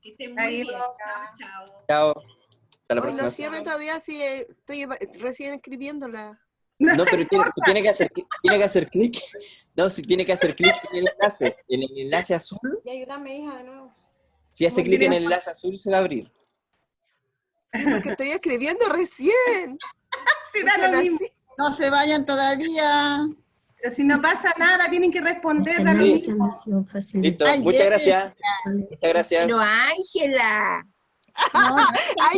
S1: Que estén muy bien. Chao.
S3: Chao. Hasta la
S14: Hoy
S3: próxima.
S14: no cierre todavía, si estoy recién escribiéndola.
S3: No, pero tiene que hacer clic. No, si tiene que hacer clic en el enlace. En el enlace azul.
S19: Y ayúdame, hija, de nuevo.
S3: Si hace clic en el enlace azul, se va a abrir.
S14: Porque estoy escribiendo recién.
S8: Sí, da lo mismo. No se vayan todavía.
S14: Pero si no pasa nada, tienen que responder.
S3: Sí. Listo, muchas gracias. Muchas gracias.
S8: Pero Ángela.
S14: Ay,